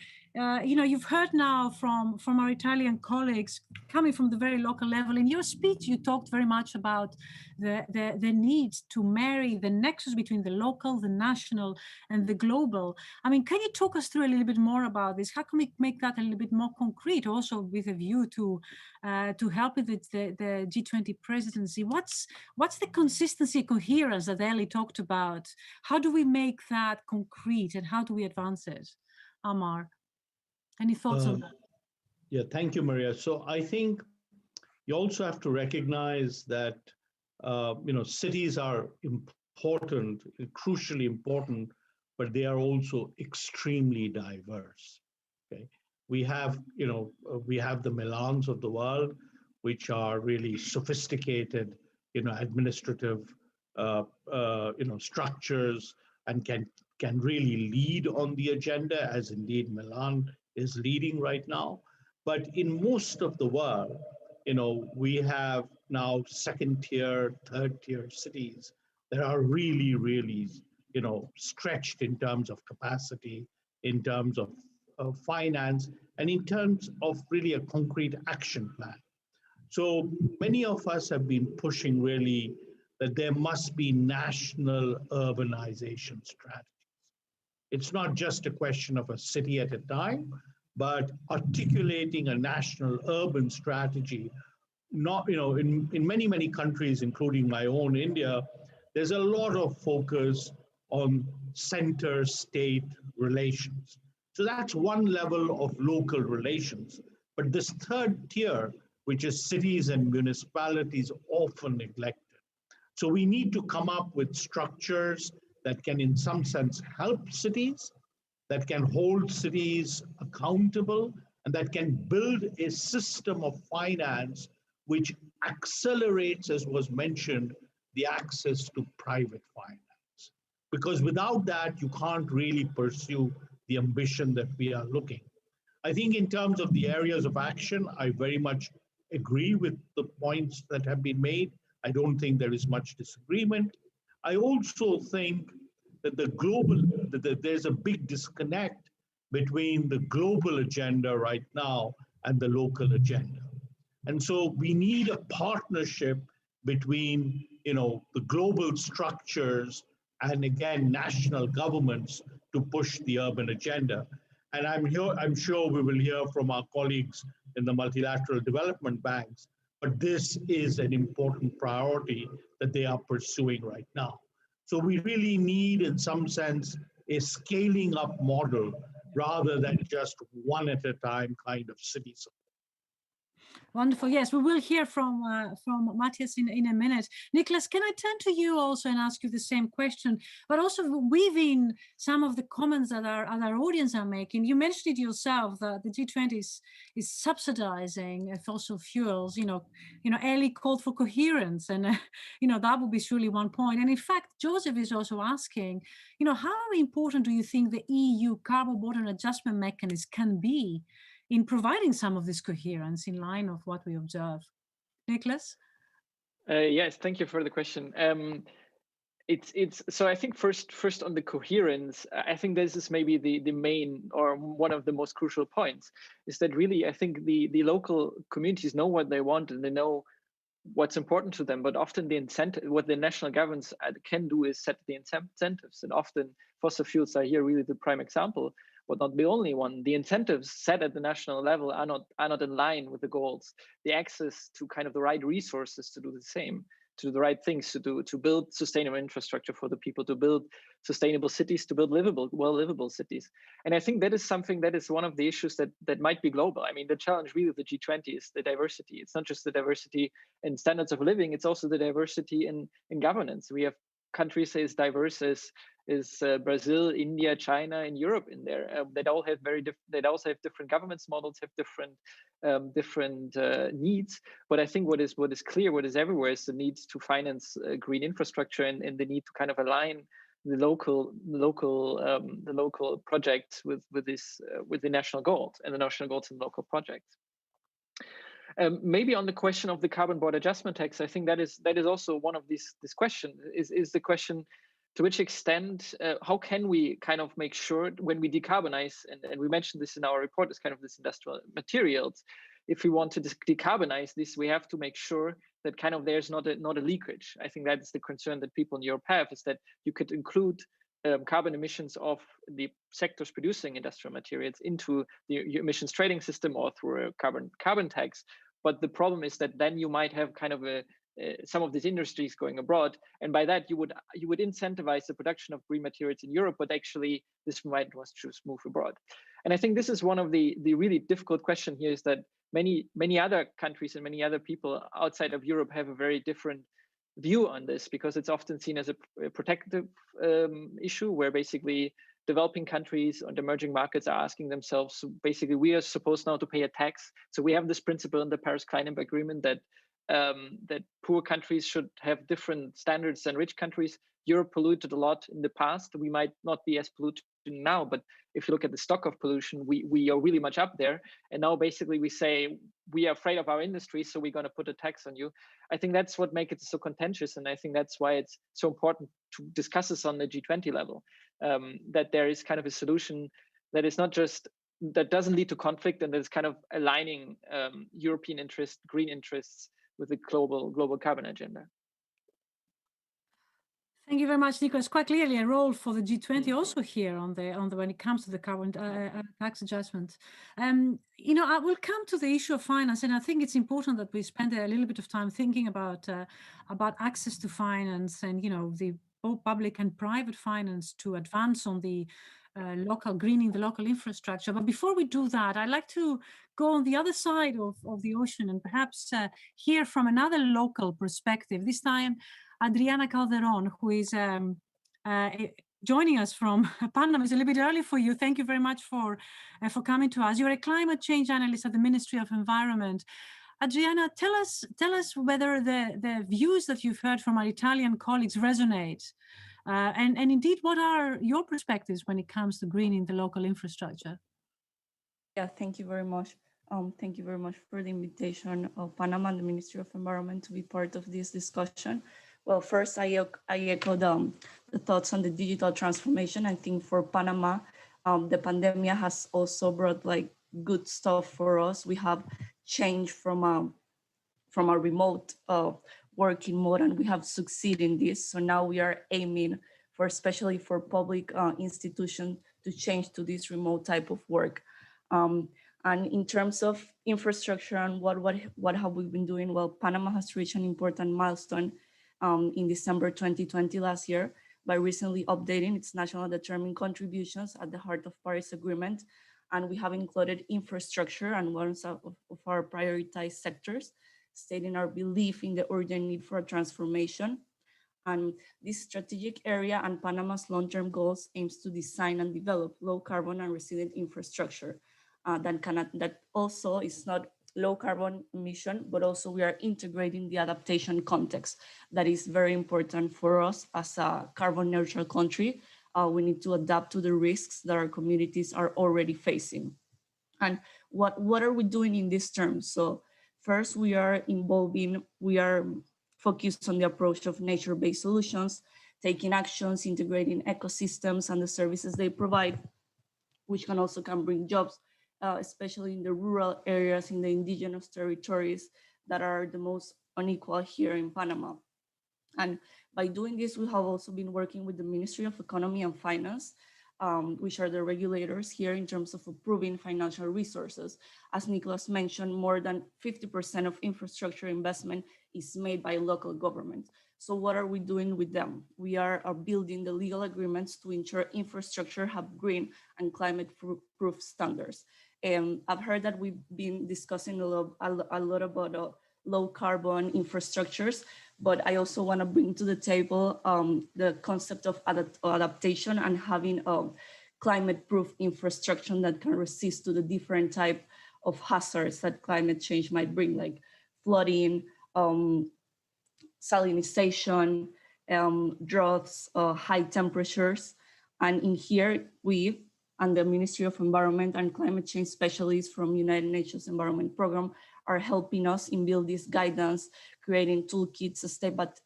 you've heard now from our Italian colleagues coming from the very local level. In your speech, you talked very much about the need to marry the nexus between the local, the national, and the global. I mean, can you talk us through a little bit more about this? How can we make that a little bit more concrete, also with a view to help with the G20 presidency? What's the consistency, coherence that Ellie talked about? How do we make that concrete, and how do we advance it? Amar, any thoughts on that? Yeah, thank you, Maria. So I think you also have to recognize that cities are important, crucially important, but they are also extremely diverse. Okay, we have the Milans of the world, which are really sophisticated, administrative, structures, and can really lead on the agenda, as indeed Milan is leading right now. But in most of the world, we have now second tier, third tier cities that are really, really, stretched in terms of capacity, in terms of finance, and in terms of really a concrete action plan. So many of us have been pushing really that there must be national urbanization strategies. It's not just a question of a city at a time, but articulating a national urban strategy. Not, in many countries, including my own India, there's a lot of focus on center state relations. So that's one level of local relations. But this third tier, which is cities and municipalities, often neglected. So we need to come up with structures that can, in some sense, help cities, that can hold cities accountable, and that can build a system of finance which accelerates, as was mentioned, the access to private finance. Because without that, you can't really pursue the ambition that we are looking. I think in terms of the areas of action, I very much agree with the points that have been made. I don't think there is much disagreement. I also think that there's a big disconnect between the global agenda right now and the local agenda. And so we need a partnership between, the global structures and again, national governments to push the urban agenda. And I'm sure we will hear from our colleagues in the multilateral development banks, but this is an important priority that they are pursuing right now. So we really need, in some sense, a scaling up model rather than just one at a time kind of city support. Wonderful. Yes, we will hear from Matthias in a minute. Nicholas, can I turn to you also and ask you the same question, but also weave in some of the comments that our audience are making. You mentioned it yourself that the G20 is subsidizing fossil fuels. Ellie called for coherence, and that would be surely one point. And in fact, Joseph is also asking, how important do you think the EU carbon border adjustment mechanism can be in providing some of this coherence in line of what we observe? Nicholas? Yes, thank you for the question. It's so I think first on the coherence, I think this is maybe the main or one of the most crucial points, is that really I think the local communities know what they want and they know what's important to them, but often the incentive, what the national governments can do is set the incentives, and often fossil fuels are here really the prime example, but not the only one. The incentives set at the national level are not in line with the goals. The access to kind of the right resources to do the same, to do the right things, to build sustainable infrastructure for the people, to build sustainable cities, to build livable cities. And I think that is something that is one of the issues that might be global. I mean, the challenge really of the G20 is the diversity. It's not just the diversity in standards of living, it's also the diversity in governance. We have countries as diverse as Brazil, India, China, and Europe in there. That all have that also have different governance models, have different needs. But I think what is clear, what is everywhere, is the need to finance green infrastructure and the need to kind of align the local projects with the national goals and the national goals and local projects. Maybe on the question of the carbon border adjustment tax, I think that is also one of this question is the question, to which extent, how can we kind of make sure when we decarbonize, and we mentioned this in our report as kind of this industrial materials, if we want to decarbonize this, we have to make sure that kind of there's not a leakage. I think that is the concern that people in Europe have, is that you could include carbon emissions of the sectors producing industrial materials into the emissions trading system or through a carbon tax. But the problem is that then you might have kind of some of these industries going abroad, and by that you would incentivize the production of green materials in Europe, but actually this might just move abroad. And I think this is one of the really difficult question here, is that many other countries and many other people outside of Europe have a very different view on this, because it's often seen as a protective issue, where basically developing countries and emerging markets are asking themselves, so basically we are supposed now to pay a tax. So we have this principle in the Paris Climate Agreement that that poor countries should have different standards than rich countries. Europe polluted a lot in the past. We might not be as polluted now, but if you look at the stock of pollution, we are really much up there. And now basically we say we are afraid of our industry, so we're going to put a tax on you. I think that's what makes it so contentious, and I think that's why it's so important to discuss this on the G20 level. That there is kind of a solution that is not just, that doesn't lead to conflict, and that is kind of aligning European interests, green interests, with the global carbon agenda. Thank you very much, Nico. It's quite clearly a role for the G20 also here on the when it comes to the carbon tax adjustment. I will come to the issue of finance, and I think it's important that we spend a little bit of time thinking about access to finance, and the both public and private finance to advance on the local greening, the local infrastructure. But before we do that, I'd like to go on the other side of the ocean and perhaps hear from another local perspective. This time, Adriana Calderon, who is joining us from Panama. It's a little bit early for you. Thank you very much for coming to us. You're a climate change analyst at the Ministry of Environment. Adriana, tell us whether the views that you've heard from our Italian colleagues resonate. And indeed, what are your perspectives when it comes to greening the local infrastructure? Yeah, thank you very much. Thank you very much for the invitation of Panama and the Ministry of Environment to be part of this discussion. Well, first, I echo the thoughts on the digital transformation. I think for Panama, the pandemic has also brought like good stuff for us. We have changed from a remote working mode, and we have succeeded in this. So now we are aiming for, especially for public institutions, to change to this remote type of work. And in terms of infrastructure and what have we been doing? Well, Panama has reached an important milestone in December 2020 last year by recently updating its national determined contributions at the heart of Paris Agreement. And we have included infrastructure and one of our prioritized sectors, stating our belief in the urgent need for a transformation. And this strategic area and Panama's long-term goals aims to design and develop low carbon and resilient infrastructure that also is not low carbon emission, but also we are integrating the adaptation context that is very important for us as a carbon neutral country. We need to adapt to the risks that our communities are already facing. And what are we doing in these terms? So first, we are focused on the approach of nature-based solutions, taking actions, integrating ecosystems and the services they provide, which can bring jobs, especially in the rural areas, in the indigenous territories that are the most unequal here in Panama. And by doing this, we have also been working with the Ministry of Economy and Finance, which are the regulators here in terms of approving financial resources. As Nicholas mentioned, more than 50% of infrastructure investment is made by local governments. So what are we doing with them? We are building the legal agreements to ensure infrastructure have green and climate-proof standards. And I've heard that we've been discussing a lot about low carbon infrastructures, but I also want to bring to the table the concept of adaptation and having a climate-proof infrastructure that can resist to the different type of hazards that climate change might bring, like flooding, salinization, droughts, high temperatures. And in here, we and the Ministry of Environment and Climate Change specialists from United Nations Environment Program are helping us in build this guidance, creating toolkits,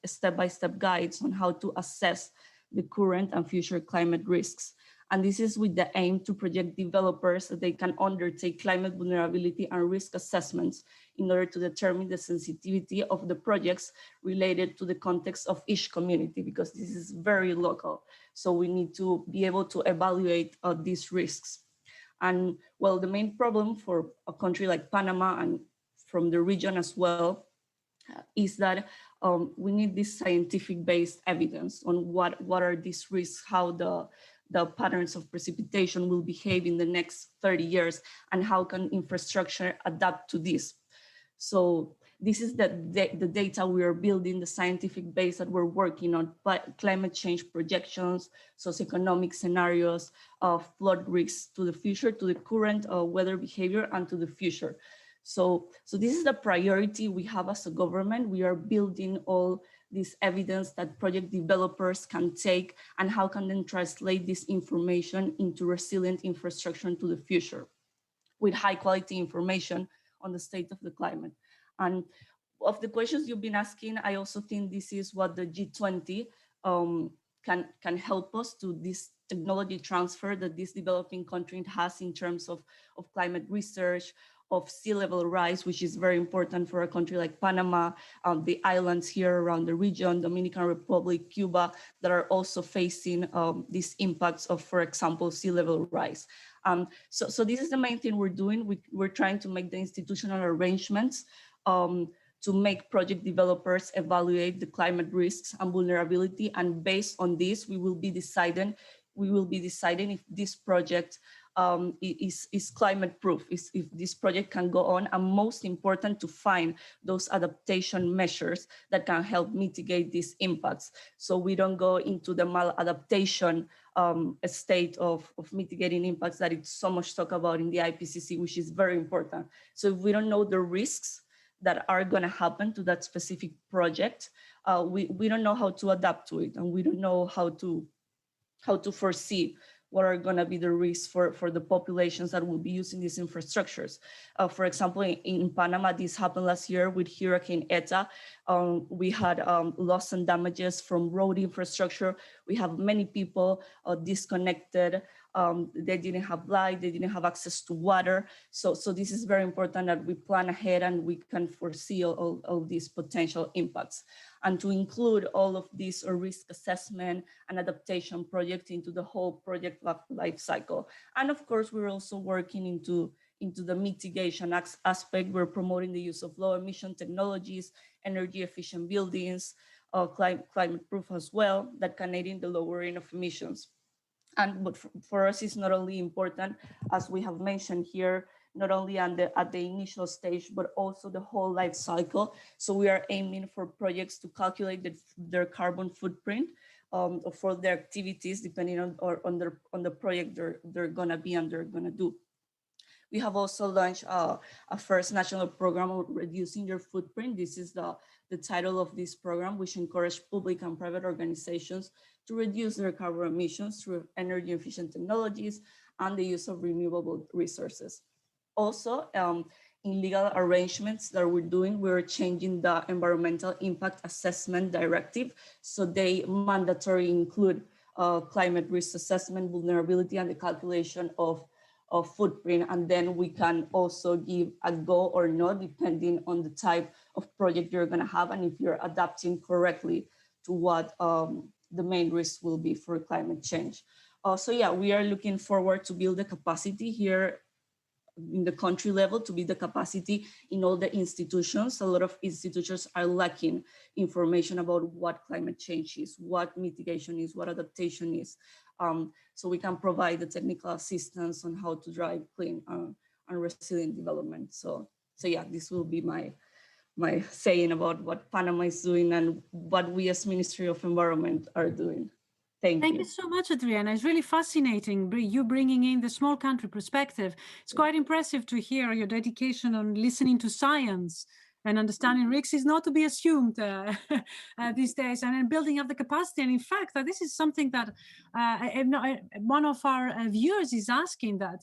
step-by-step guides on how to assess the current and future climate risks. And this is with the aim to project developers that they can undertake climate vulnerability and risk assessments in order to determine the sensitivity of the projects related to the context of each community, because this is very local. So we need to be able to evaluate these risks. And well, the main problem for a country like Panama and from the region as well is that we need this scientific-based evidence on what are these risks, how the patterns of precipitation will behave in the next 30 years, and how can infrastructure adapt to this. So this is the data we are building, the scientific base that we're working on, but climate change projections, socioeconomic scenarios, flood risks to the future, to the current weather behavior, and to the future. So this is the priority we have as a government. We are building all this evidence that project developers can take, and how can then translate this information into resilient infrastructure into the future with high quality information on the state of the climate. And of the questions you've been asking, I also think this is what the G20 can help us to this technology transfer that this developing country has in terms of climate research, of sea level rise, which is very important for a country like Panama, the islands here around the region, Dominican Republic, Cuba, that are also facing these impacts of, for example, sea level rise. So this is the main thing we're doing. We're trying to make the institutional arrangements to make project developers evaluate the climate risks and vulnerability. And based on this, we will be deciding if this project is climate proof, if this project can go on, and most important, to find those adaptation measures that can help mitigate these impacts. So we don't go into the maladaptation state of mitigating impacts that it's so much talk about in the IPCC, which is very important. So if we don't know the risks that are going to happen to that specific project, we don't know how to adapt to it, and we don't know how to foresee what are going to be the risks for the populations that will be using these infrastructures. For example, in Panama, this happened last year with Hurricane Eta. We had loss and damages from road infrastructure. We have many people disconnected. They didn't have light, they didn't have access to water. So this is very important that we plan ahead and we can foresee all these potential impacts, and to include all of these risk assessment and adaptation projects into the whole project life cycle. And of course, we're also working into the mitigation aspect. We're promoting the use of low emission technologies, energy efficient buildings, climate proof as well, that can aid in the lowering of emissions. But for us, it's not only important, as we have mentioned here, not only at the initial stage, but also the whole life cycle. So we are aiming for projects to calculate their carbon footprint for their activities, depending on the project they're gonna be and they're gonna do. We have also launched a first national program of reducing your footprint. This is the title of this program, which encourages public and private organizations to reduce their carbon emissions through energy efficient technologies and the use of renewable resources. Also, in legal arrangements that we're doing, we're changing the environmental impact assessment directive. So they mandatory include climate risk assessment, vulnerability, and the calculation of footprint. And then we can also give a go or no, depending on the type of project you're gonna have and if you're adapting correctly to what the main risk will be for climate change. So yeah, we are looking forward to build the capacity here in the country level, to build the capacity in all the institutions. A lot of institutions are lacking information about what climate change is, what mitigation is, what adaptation is. So we can provide the technical assistance on how to drive clean and resilient development. So yeah, this will be my saying about what Panama is doing and what we as Ministry of Environment are doing. Thank you. Thank you so much, Adriana. It's really fascinating, you bringing in the small country perspective. It's quite impressive to hear your dedication on listening to science and understanding risks is not to be assumed these days, and then building up the capacity. And in fact, this is something that one of our viewers is asking, that,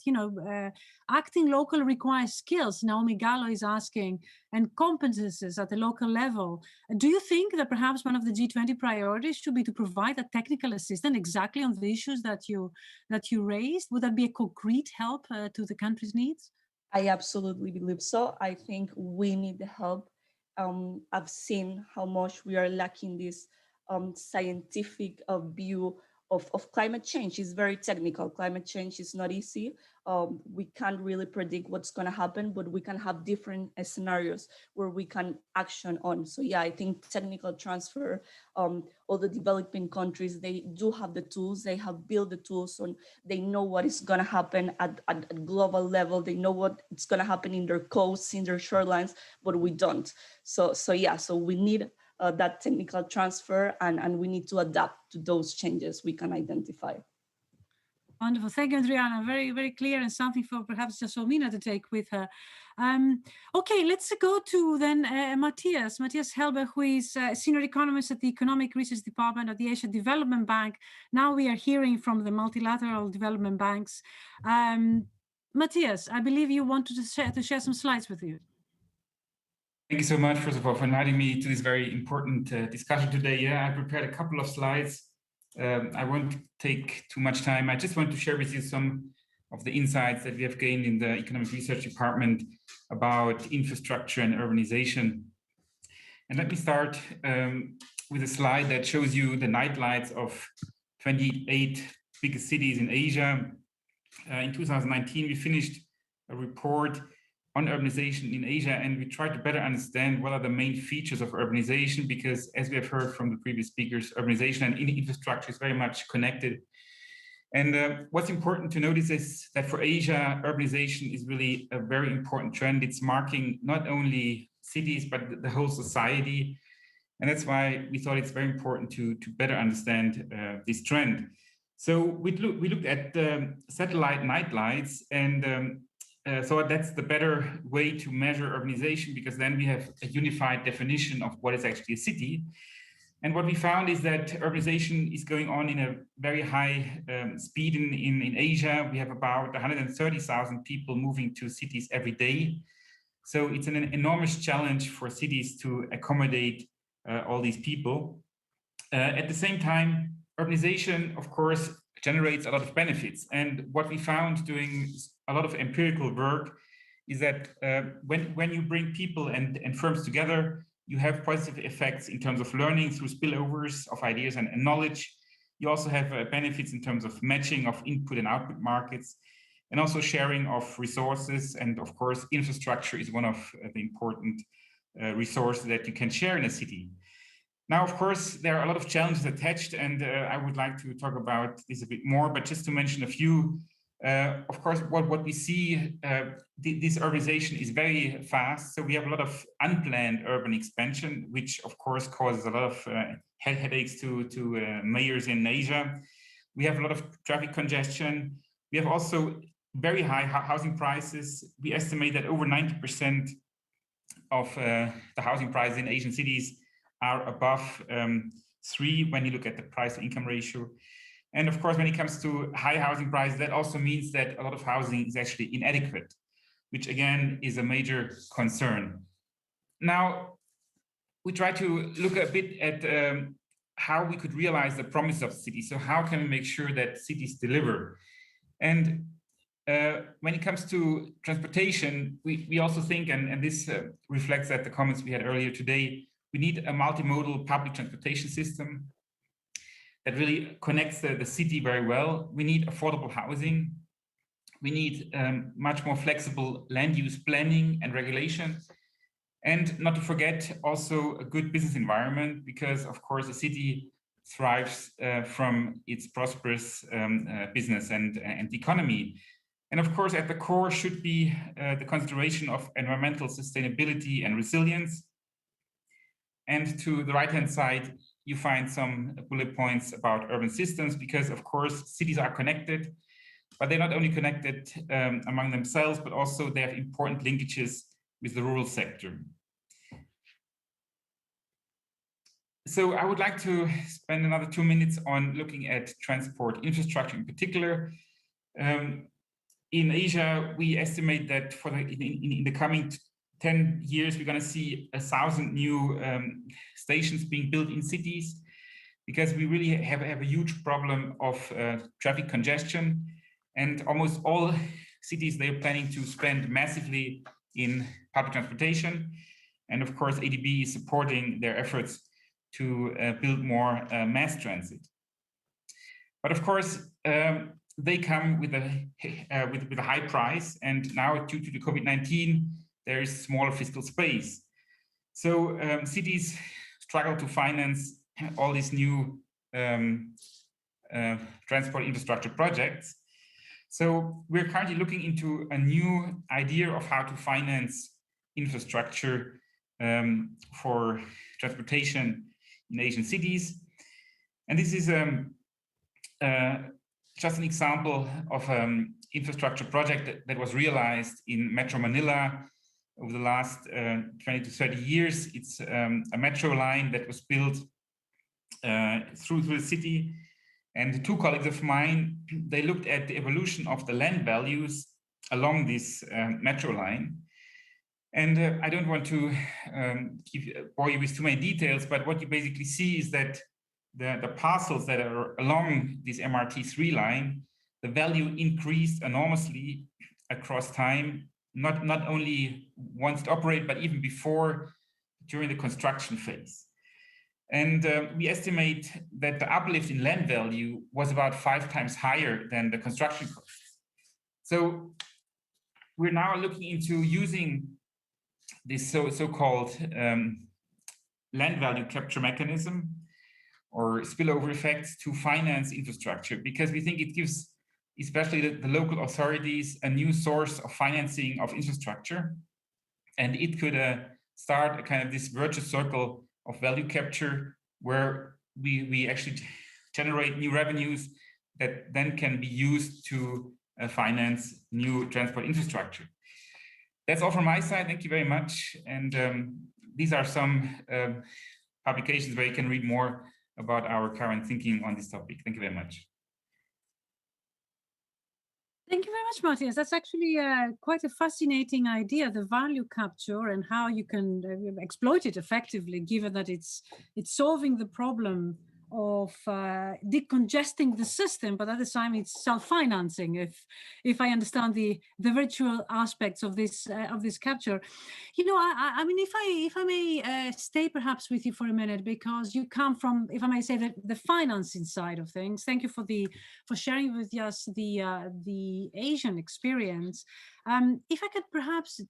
acting local requires skills. Naomi Gallo is asking, and competences at the local level. Do you think that perhaps one of the G20 priorities should be to provide a technical assistance exactly on the issues that you raised? Would that be a concrete help to the country's needs? I absolutely believe so. I think we need the help. I've seen how much we are lacking this scientific view of climate change. It's very technical. Climate change is not easy. We can't really predict what's going to happen, but we can have different scenarios where we can action on. So yeah, I think technical transfer, all the developing countries, they do have the tools, they have built the tools, and they know what is going to happen at global level. They know what it's going to happen in their coasts, in their shorelines, but we don't. So yeah, so we need that technical transfer, and we need to adapt to those changes we can identify. Wonderful. Thank you, Adriana. Very, very clear, and something for perhaps Jasomina to take with her. Okay, let's go to then Matthias Helber, who is a senior economist at the Economic Research Department of the Asia Development Bank. Now we are hearing from the multilateral development banks. Matthias, I believe you wanted to share some slides with you. Thank you so much, first of all, for inviting me to this very important discussion today. Yeah, I prepared a couple of slides. I won't take too much time. I just want to share with you some of the insights that we have gained in the Economic Research Department about infrastructure and urbanization. And let me start with a slide that shows you the night lights of 28 biggest cities in Asia. In 2019, we finished a report on urbanization in Asia, and we tried to better understand what are the main features of urbanization, because as we have heard from the previous speakers, urbanization and infrastructure is very much connected. And what's important to notice is that for Asia, urbanization is really a very important trend. It's marking not only cities, but the whole society. And that's why we thought it's very important to better understand this trend. So we looked at the satellite night lights, and so that's the better way to measure urbanization, because then we have a unified definition of what is actually a city. And what we found is that urbanization is going on in a very high speed in Asia. We have about 130,000 people moving to cities every day. So it's an enormous challenge for cities to accommodate all these people. At the same time, urbanization, of course, generates a lot of benefits. And what we found doing a lot of empirical work is that when you bring people and firms together, you have positive effects in terms of learning through spillovers of ideas and knowledge. You also have benefits in terms of matching of input and output markets, and also sharing of resources. And of course, infrastructure is one of the important resources that you can share in a city. Now, of course, there are a lot of challenges attached, and I would like to talk about this a bit more, but just to mention a few. Of course, what we see, this urbanization is very fast. So we have a lot of unplanned urban expansion, which of course causes a lot of headaches to mayors in Asia. We have a lot of traffic congestion. We have also very high housing prices. We estimate that over 90% of the housing prices in Asian cities are above 3 when you look at the price-to-income ratio. And of course, when it comes to high housing prices, that also means that a lot of housing is actually inadequate, which again is a major concern. Now, we try to look a bit at how we could realize the promise of cities. So how can we make sure that cities deliver? And when it comes to transportation, we also think, and this reflects at the comments we had earlier today, we need a multimodal public transportation system that really connects the city very well. We need affordable housing. We need much more flexible land use planning and regulation. And not to forget also a good business environment, because of course a city thrives from its prosperous business and economy. And of course at the core should be the consideration of environmental sustainability and resilience. And to the right-hand side, you find some bullet points about urban systems, because of course cities are connected, but they're not only connected among themselves, but also they have important linkages with the rural sector. So I would like to spend another 2 minutes on looking at transport infrastructure in particular. In Asia, we estimate that for in the coming 10 years, we're going to see 1,000 new stations being built in cities, because we really have a huge problem of traffic congestion. And almost all cities, they're planning to spend massively in public transportation. And of course, ADB is supporting their efforts to build more mass transit. But of course, they come with a high price, and now due to the COVID-19, there is smaller fiscal space. So cities struggle to finance all these new transport infrastructure projects. So we're currently looking into a new idea of how to finance infrastructure for transportation in Asian cities. And this is just an example of infrastructure project that was realized in Metro Manila over the last 20 to 30 years. It's a metro line that was built through the city. And two colleagues of mine, they looked at the evolution of the land values along this metro line. And I don't want to bore you with too many details, but what you basically see is that the parcels that are along this MRT3 line, the value increased enormously across time, not only once it operated, but even before, during the construction phase. And we estimate that the uplift in land value was about 5 times higher than the construction costs. So we're now looking into using this so-called land value capture mechanism or spillover effects to finance infrastructure, because we think it gives especially the local authorities a new source of financing of infrastructure. And it could start a kind of this virtuous circle of value capture where we actually generate new revenues that then can be used to finance new transport infrastructure. That's all from my side. Thank you very much. And these are some publications where you can read more about our current thinking on this topic. Thank you very much. Thank you very much, Matthias. That's actually quite a fascinating idea, the value capture and how you can exploit it effectively, given that it's solving the problem of decongesting the system, but at the time it's self-financing. If I understand the virtual aspects of this capture, you know, I mean, if I may stay perhaps with you for a minute, because you come from, if I may say, the financing side of things. Thank you for sharing with us the Asian experience. If I could perhaps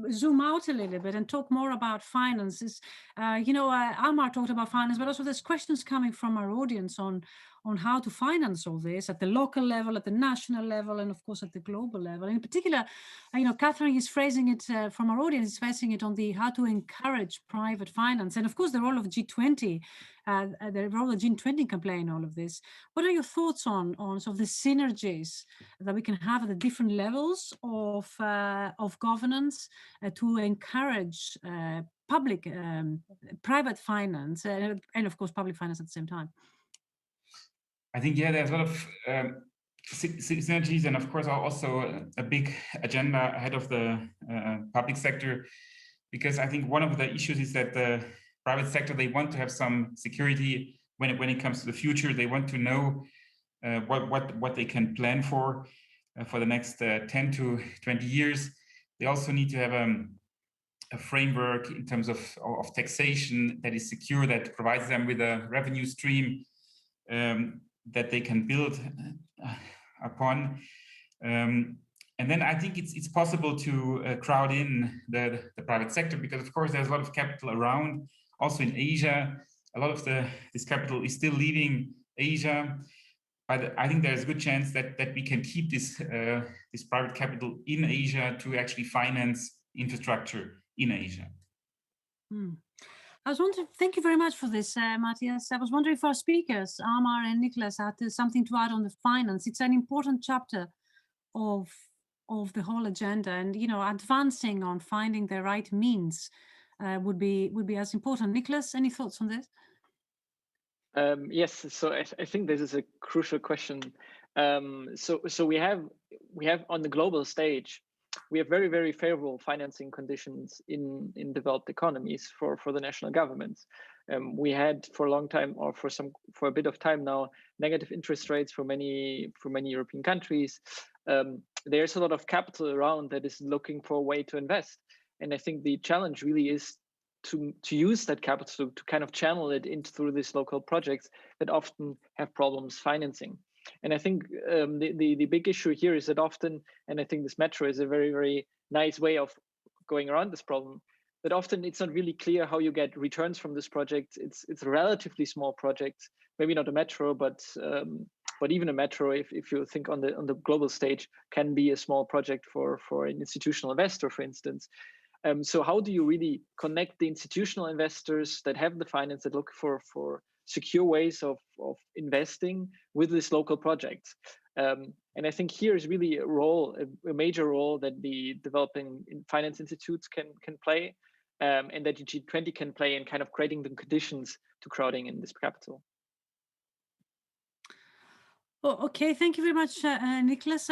zoom out a little bit and talk more about finances. You know, Almar talked about finance, but also there's questions coming from our audience on how to finance all this at the local level, at the national level, and of course at the global level. In particular, you know, Catherine is phrasing it from our audience, is phrasing it on the how to encourage private finance, and of course the role of G20, the role of G20 can play in all of this. What are your thoughts on sort of the synergies that we can have at the different levels of governance to encourage private finance and of course public finance at the same time? I think, yeah, there's a lot of synergies, and of course also a big agenda ahead of the public sector, because I think one of the issues is that the private sector, they want to have some security when it comes to the future. They want to know what they can plan for the next 10 to 20 years. They also need to have a framework in terms of taxation that is secure, that provides them with a revenue stream that they can build upon. And then I think it's possible to crowd in the private sector, because of course there's a lot of capital around. Also in Asia, a lot of this capital is still leaving Asia. But I think there's a good chance that we can keep this private capital in Asia to actually finance infrastructure in Asia. I was wondering, thank you very much for this, Matthias. I was wondering if our speakers, Amar and Nicholas, had something to add on the finance. It's an important chapter of the whole agenda, and you know, advancing on finding the right means would be as important. Nicholas, any thoughts on this? Yes, so I think this is a crucial question. So we have on the global stage, we have very, very favorable financing conditions in developed economies for the national governments. We had for a long time, or for a bit of time now, negative interest rates for many European countries. There's a lot of capital around that is looking for a way to invest. And I think the challenge really is to use that capital to kind of channel it into through these local projects that often have problems financing. And I think the big issue here is that often, and I think this metro is a very, very nice way of going around this problem, that often it's not really clear how you get returns from this project. It's a relatively small project, maybe not a metro, but even a metro, if you think on the global stage, can be a small project for an institutional investor, for instance. So how do you really connect the institutional investors that have the finance, that look for secure ways of investing with this local projects? And I think here is really a major role that the developing finance institutes can play, and that the G20 can play in kind of creating the conditions to crowding in this capital. Oh, okay, thank you very much, Nicholas.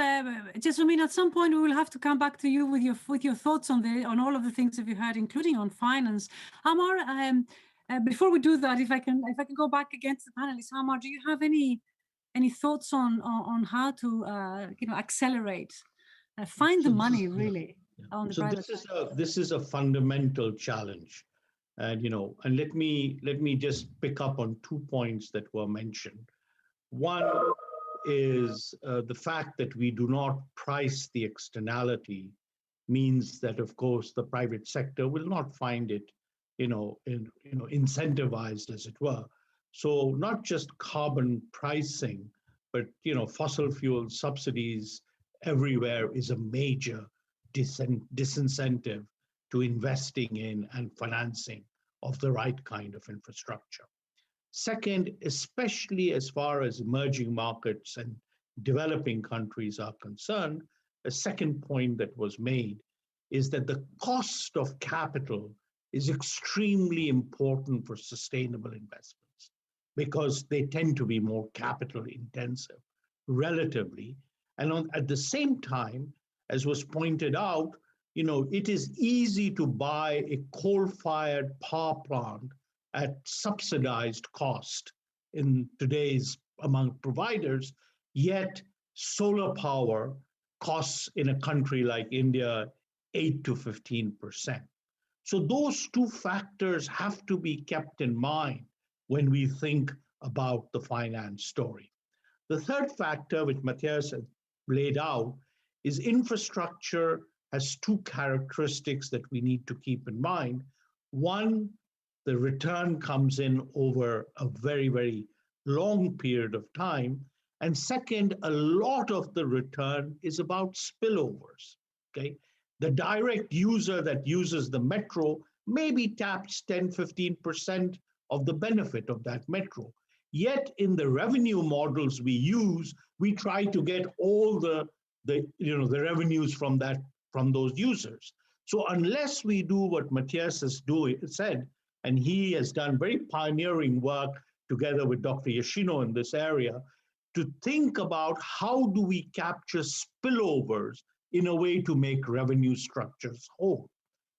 Jessamine, at some point we will have to come back to you with your thoughts on all of the things that you heard, including on finance. Amar, before we do that, if I can go back again to the panelists, Amar, do you have any thoughts on how to accelerate, find the money really on the private side? This is a fundamental challenge, and and let me just pick up on 2 points that were mentioned. One is the fact that we do not price the externality means that, of course, the private sector will not find it, incentivized, as it were. So not just carbon pricing, but fossil fuel subsidies everywhere is a major disincentive to investing in and financing of the right kind of infrastructure. Second, especially as far as emerging markets and developing countries are concerned, a second point that was made is that the cost of capital is extremely important for sustainable investments because they tend to be more capital intensive relatively. And at the same time, as was pointed out, it is easy to buy a coal-fired power plant at subsidized cost in today's among providers, yet solar power costs in a country like India 8 to 15%. So those two factors have to be kept in mind when we think about the finance story. The third factor, which Matthias had laid out, is infrastructure has two characteristics that we need to keep in mind. One, the return comes in over a very, very long period of time. And second, a lot of the return is about spillovers, okay? The direct user that uses the metro maybe taps 10, 15% of the benefit of that metro. Yet in the revenue models we use, we try to get all the revenues from those users. So unless we do what Matthias has said, and he has done very pioneering work together with Dr. Yoshino in this area, to think about how do we capture spillovers in a way to make revenue structures whole.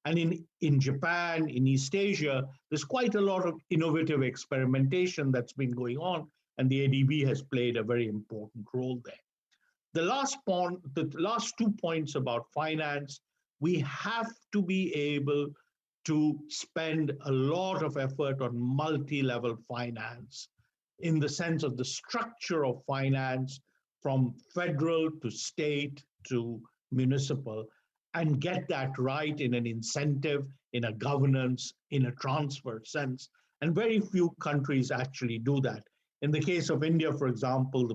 And in Japan, in East Asia, there's quite a lot of innovative experimentation that's been going on, and the ADB has played a very important role there. The last 2 points about finance, we have to be able to spend a lot of effort on multi-level finance in the sense of the structure of finance from federal to state to municipal, and get that right in an incentive, in a governance, in a transfer sense. And very few countries actually do that. In the case of India, for example,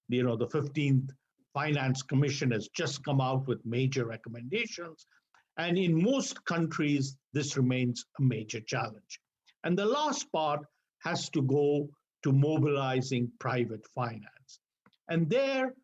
the 15th Finance Commission has just come out with major recommendations. And in most countries, this remains a major challenge. And the last part has to go to mobilizing private finance. And there,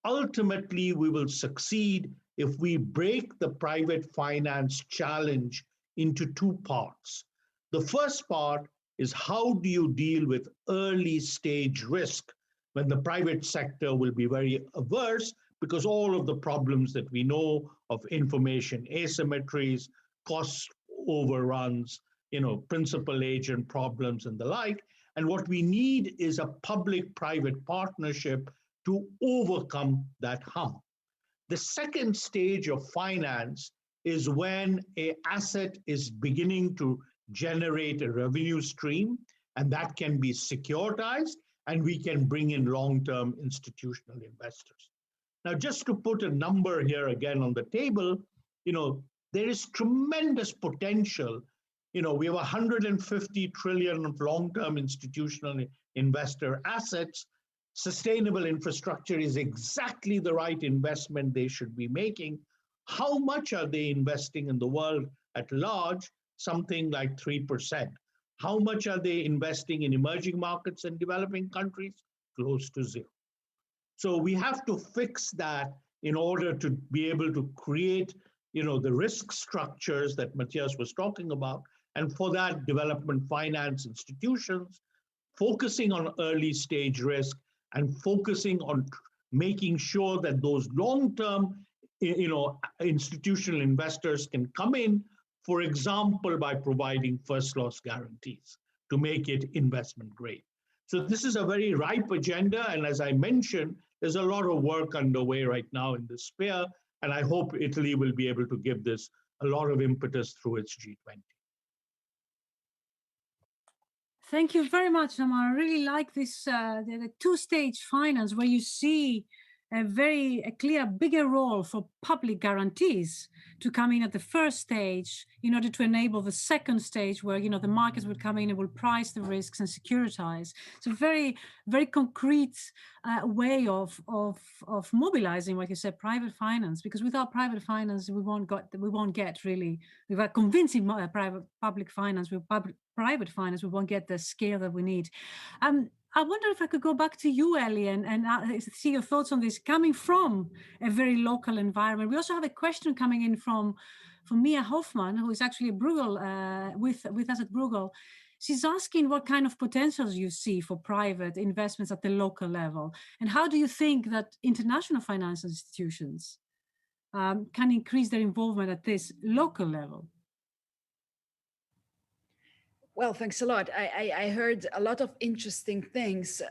ultimately, we will succeed if we break the private finance challenge into 2 parts. The first part is how do you deal with early stage risk when the private sector will be very averse because all of the problems that we know of information asymmetries, cost overruns, principal agent problems and the like. And what we need is a public-private partnership to overcome that hump. The second stage of finance is when an asset is beginning to generate a revenue stream, and that can be securitized, and we can bring in long-term institutional investors. Now, just to put a number here again on the table, there is tremendous potential. We have 150 trillion of long-term institutional investor assets. Sustainable infrastructure is exactly the right investment they should be making. How much are they investing in the world at large? Something like 3%. How much are they investing in emerging markets and developing countries? Close to zero. So we have to fix that in order to be able to create, the risk structures that Matthias was talking about. And for that, development finance institutions, focusing on early stage risk and focusing on making sure that those long-term, institutional investors can come in, for example, by providing first loss guarantees to make it investment grade. So this is a very ripe agenda. And as I mentioned, there's a lot of work underway right now in this sphere. And I hope Italy will be able to give this a lot of impetus through its G20. Thank you very much, Amar. I really like this, the two-stage finance, where you see a clear, bigger role for public guarantees to come in at the first stage in order to enable the second stage where, the markets would come in and will price the risks and securitize. It's a very, very concrete way of mobilizing, like you said, private finance, because without private finance, we won't get really, without convincing public finance, with private finance, we won't get the scale that we need. I wonder if I could go back to you, Ellie, and see your thoughts on this, coming from a very local environment. We also have a question coming in from Mia Hoffman, who is actually at Bruegel, with us at Bruegel. She's asking what kind of potentials you see for private investments at the local level, and how do you think that international financial institutions can increase their involvement at this local level? Well, thanks a lot. I heard a lot of interesting things.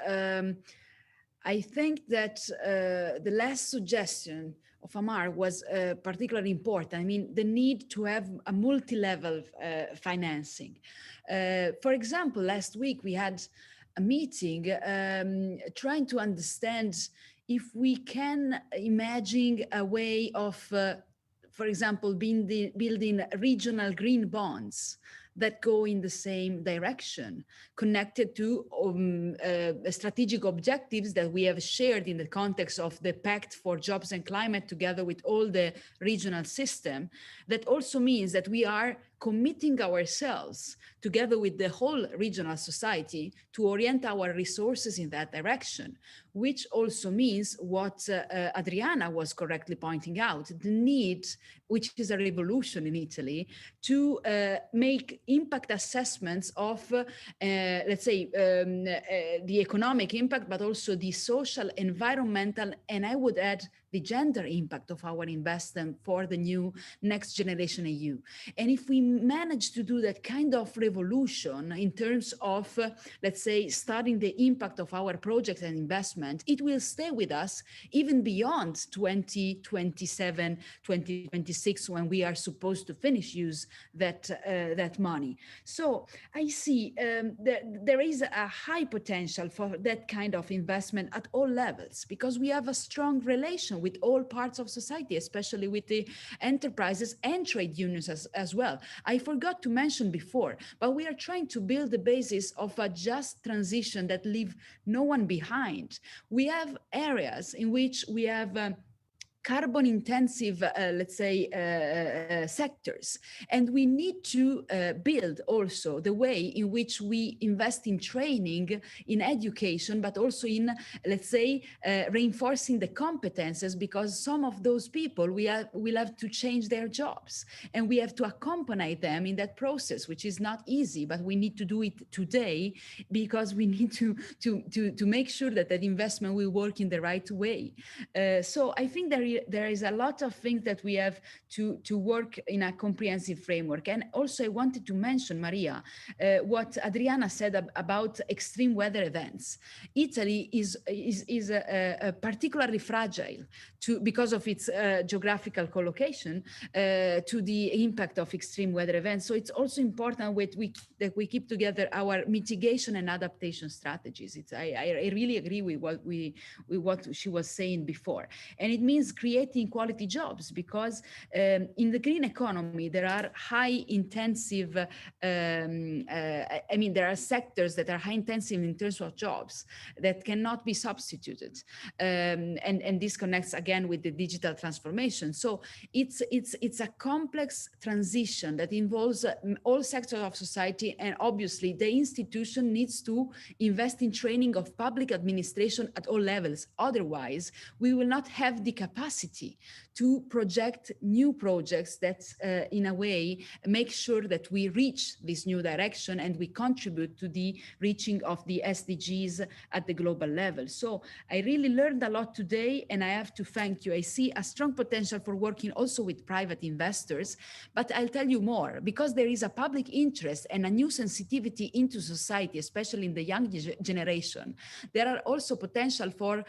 I think that the last suggestion of Amar was particularly important. I mean, the need to have a multi-level financing. For example, last week we had a meeting trying to understand if we can imagine a way of, for example, building regional green bonds that go in the same direction, connected to strategic objectives that we have shared in the context of the Pact for Jobs and Climate together with all the regional system. That also means that we are committing ourselves together with the whole regional society to orient our resources in that direction, which also means what Adriana was correctly pointing out, the need, which is a revolution in Italy, to make impact assessments of, let's say, the economic impact, but also the social, environmental, and I would add the gender impact of our investment for the new next generation EU. And if we manage to do that kind of revolution in terms of, let's say, studying the impact of our projects and investment, it will stay with us even beyond 2027, 2026, when we are supposed to finish use that money. So I see there is a high potential for that kind of investment at all levels, because we have a strong relation with all parts of society, especially with the enterprises and trade unions as well. I forgot to mention before, but we are trying to build the basis of a just transition that leave no one behind. We have areas in which we have carbon intensive, let's say, sectors. And we need to build also the way in which we invest in training, in education, but also in, let's say, reinforcing the competences, because some of those people will have to change their jobs. And we have to accompany them in that process, which is not easy, but we need to do it today, because we need to make sure that that investment will work in the right way. So I think there there is a lot of things that we have to work in a comprehensive framework. And also I wanted to mention, Maria, what Adriana said about extreme weather events. Italy is particularly fragile because of its geographical collocation to the impact of extreme weather events. So it's also important that we keep together our mitigation and adaptation strategies. I really agree with what she was saying before. And it means creating quality jobs, because in the green economy, there are high intensive, there are sectors that are high intensive in terms of jobs that cannot be substituted. And this connects again with the digital transformation. So it's a complex transition that involves all sectors of society, and obviously the institution needs to invest in training of public administration at all levels. Otherwise, we will not have the capacity to project new projects that in a way make sure that we reach this new direction and we contribute to the reaching of the SDGs at the global level. So I really learned a lot today, and I have to thank you. I see a strong potential for working also with private investors, but I'll tell you more, because there is a public interest and a new sensitivity into society, especially in the young generation. There are also potential for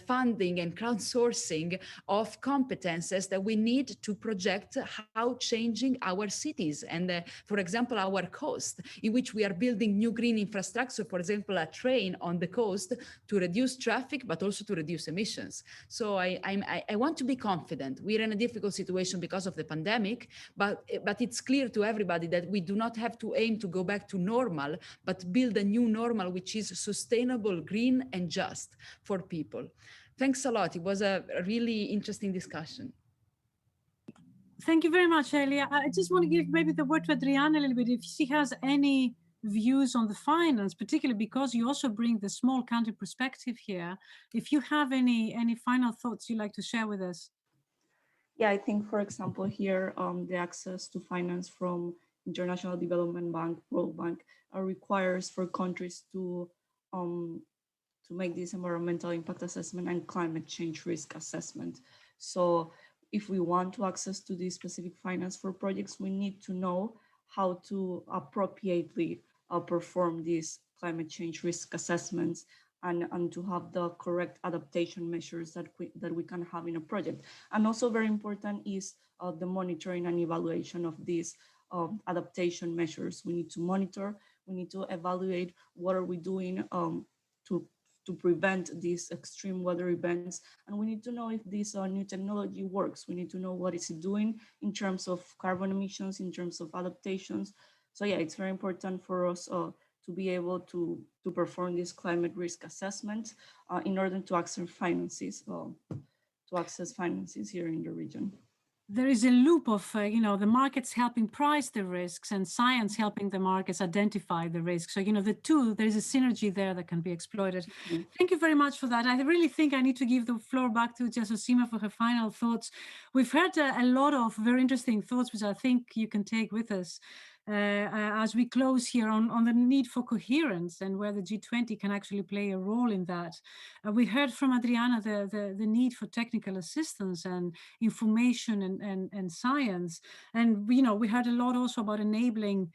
funding and crowdsourcing of competences that we need to project how changing our cities and, for example, our coast, in which we are building new green infrastructure, for example, a train on the coast to reduce traffic, but also to reduce emissions. So I want to be confident. We're in a difficult situation because of the pandemic, but it's clear to everybody that we do not have to aim to go back to normal, but build a new normal, which is sustainable, green, and just for people. Thanks a lot. It was a really interesting discussion. Thank you very much, Elia. I just want to give maybe the word to Adriana a little bit, if she has any views on the finance, particularly because you also bring the small country perspective here. If you have any final thoughts you'd like to share with us. Yeah, I think, for example, here, the access to finance from International Development Bank, World Bank, requires for countries to make this environmental impact assessment and climate change risk assessment. So if we want to access to this specific finance for projects, we need to know how to appropriately perform these climate change risk assessments and to have the correct adaptation measures that we can have in a project. And also very important is the monitoring and evaluation of these adaptation measures. We need to monitor, we need to evaluate what are we doing to prevent these extreme weather events. And we need to know if this new technology works. We need to know what is it doing in terms of carbon emissions, in terms of adaptations. So yeah, it's very important for us to be able to perform this climate risk assessment in order to access finances, here in the region. There is a loop of, the markets helping price the risks and science helping the markets identify the risks. So, there is a synergy there that can be exploited. Mm-hmm. Thank you very much for that. I really think I need to give the floor back to Jasosima for her final thoughts. We've heard a lot of very interesting thoughts, which I think you can take with us as we close here on the need for coherence and where the G20 can actually play a role in that. We heard from Adriana the need for technical assistance and information and science. And, we heard a lot also about enabling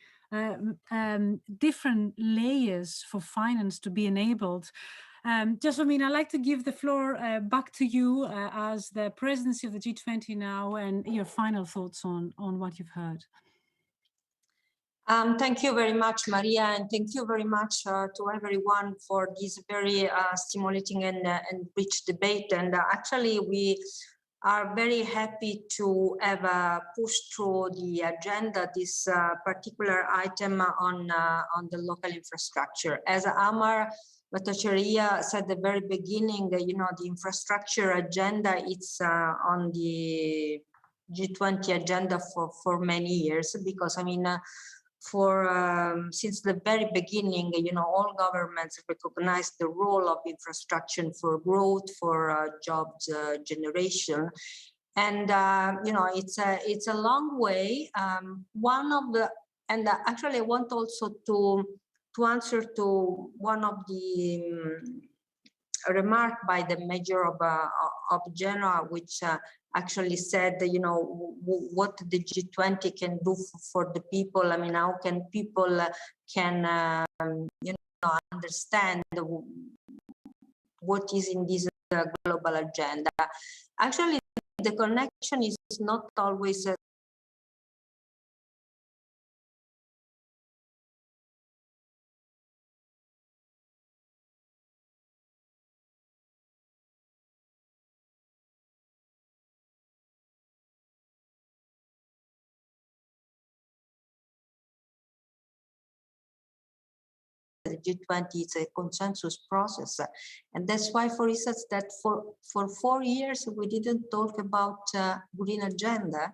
different layers for finance to be enabled. Jasmine, I'd like to give the floor back to you as the presidency of the G20 now, and your final thoughts on what you've heard. Thank you very much, Maria, and thank you very much to everyone for this very stimulating and rich debate. And actually, we are very happy to have pushed through the agenda this particular item on the local infrastructure. As Amar Bhattacharya said at the very beginning, the infrastructure agenda, it's on the G20 agenda for many years, because since the very beginning, all governments recognize the role of infrastructure for growth, for jobs generation, and it's a long way. Actually, I want also to answer to one of the remark by the mayor of Genoa, which actually said, you know, what the G20 can do for the people. I mean, how can people you know, understand what is in this global agenda. Actually, the connection is not always the G20 is a consensus process, and that's why, for instance, that for 4 years we didn't talk about green agenda.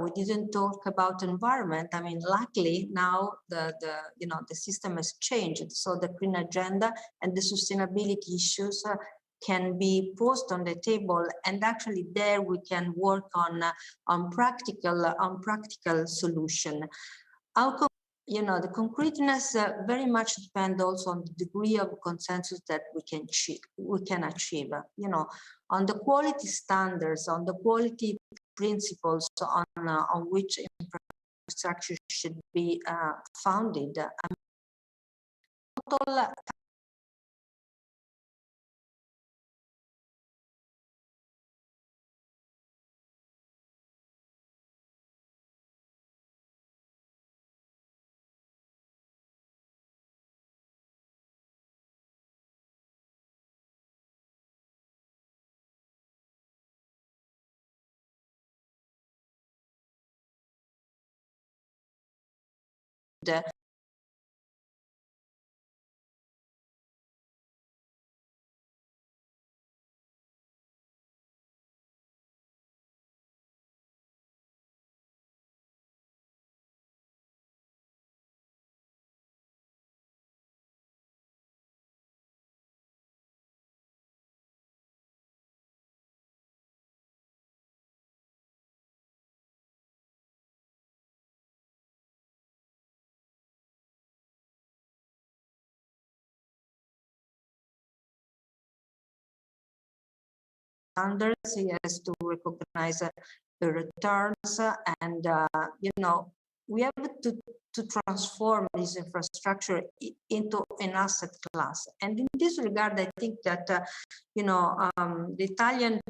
We didn't talk about environment. I mean, luckily now the you know, the system has changed, so the green agenda and the sustainability issues can be posed on the table, and actually there we can work on practical solution. You know, the concreteness very much depend also on the degree of consensus that we can achieve. You know, on the quality standards, on the quality principles on which infrastructure should be founded. Not all standards, he has to recognize the returns, and you know, we have to transform this infrastructure into an asset class. And in this regard, I think that you know, the Italian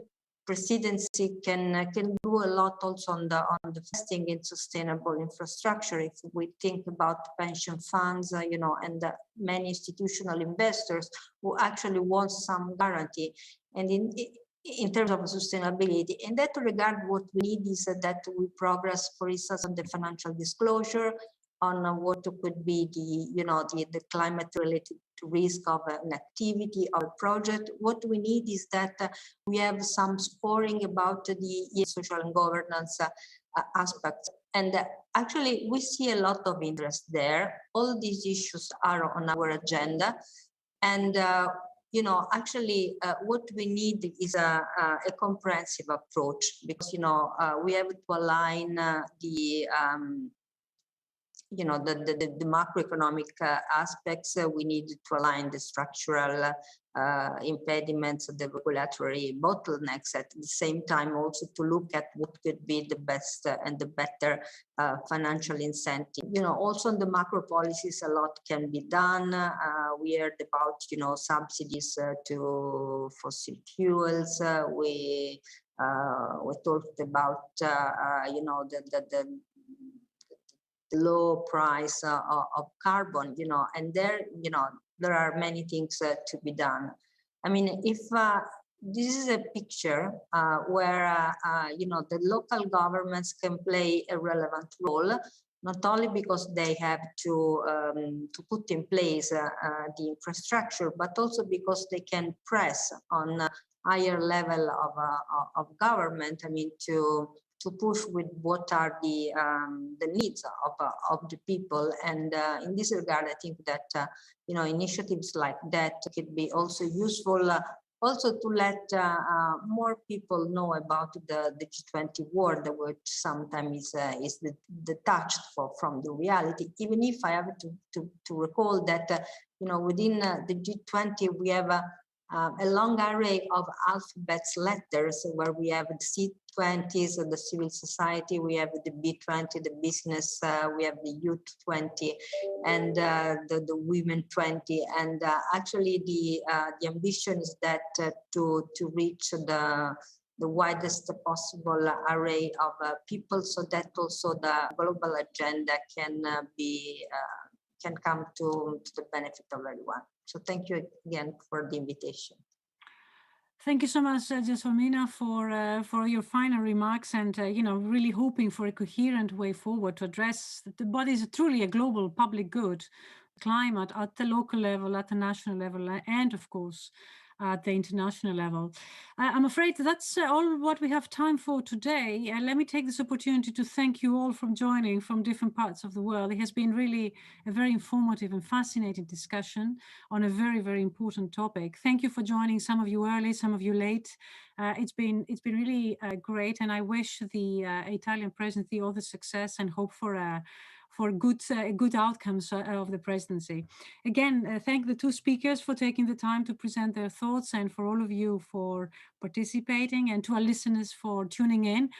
presidency can do a lot also on the investing in sustainable infrastructure. If we think about pension funds, you know, and many institutional investors who actually want some guarantee, and in terms of sustainability. In that regard, what we need is that we progress, for instance, on the financial disclosure, on what could be the, you know, the climate related to risk of an activity or a project. What we need is that we have some scoring about the social and governance aspects. And actually, we see a lot of interest there. All these issues are on our agenda. And you know, actually, what we need is a comprehensive approach, because, you know, we have to align the you know, the macroeconomic aspects. We need to align the structural impediments, the regulatory bottlenecks, at the same time also to look at what could be the best and the better financial incentive. You know, also on the macro policies, a lot can be done. We heard about, you know, subsidies to fossil fuels. We talked about, you know, the low price of carbon, you know, and there, you know, there are many things to be done. I mean, if this is a picture where, you know, the local governments can play a relevant role, not only because they have to put in place the infrastructure, but also because they can press on a higher level of government. I mean, to push with what are the needs of the people. And in this regard, I think that you know, initiatives like that could be also useful, also to let more people know about the G20 world, which sometimes is detached from the reality. Even if I have to recall that you know, within the G20 we have a long array of alphabets letters where we have the C20s, the civil society, we have the B20, the business, we have the youth 20, and the women 20. And actually the ambition is that to reach the widest possible array of people, so that also the global agenda can can come to the benefit of everyone. So thank you again for the invitation. Thank you so much, Gelsomina, for your final remarks, and really hoping for a coherent way forward to address what is truly a global public good, climate at the local level, at the national level, and of course at the international level. I'm afraid that's all what we have time for today. Let me take this opportunity to thank you all for joining from different parts of the world. It has been really a very informative and fascinating discussion on a very, very important topic. Thank you for joining, some of you early, some of you late. It's been really great, and I wish the Italian presidency all the success and hope for good outcomes of the presidency. Again, thank the two speakers for taking the time to present their thoughts, and for all of you for participating, and to our listeners for tuning in.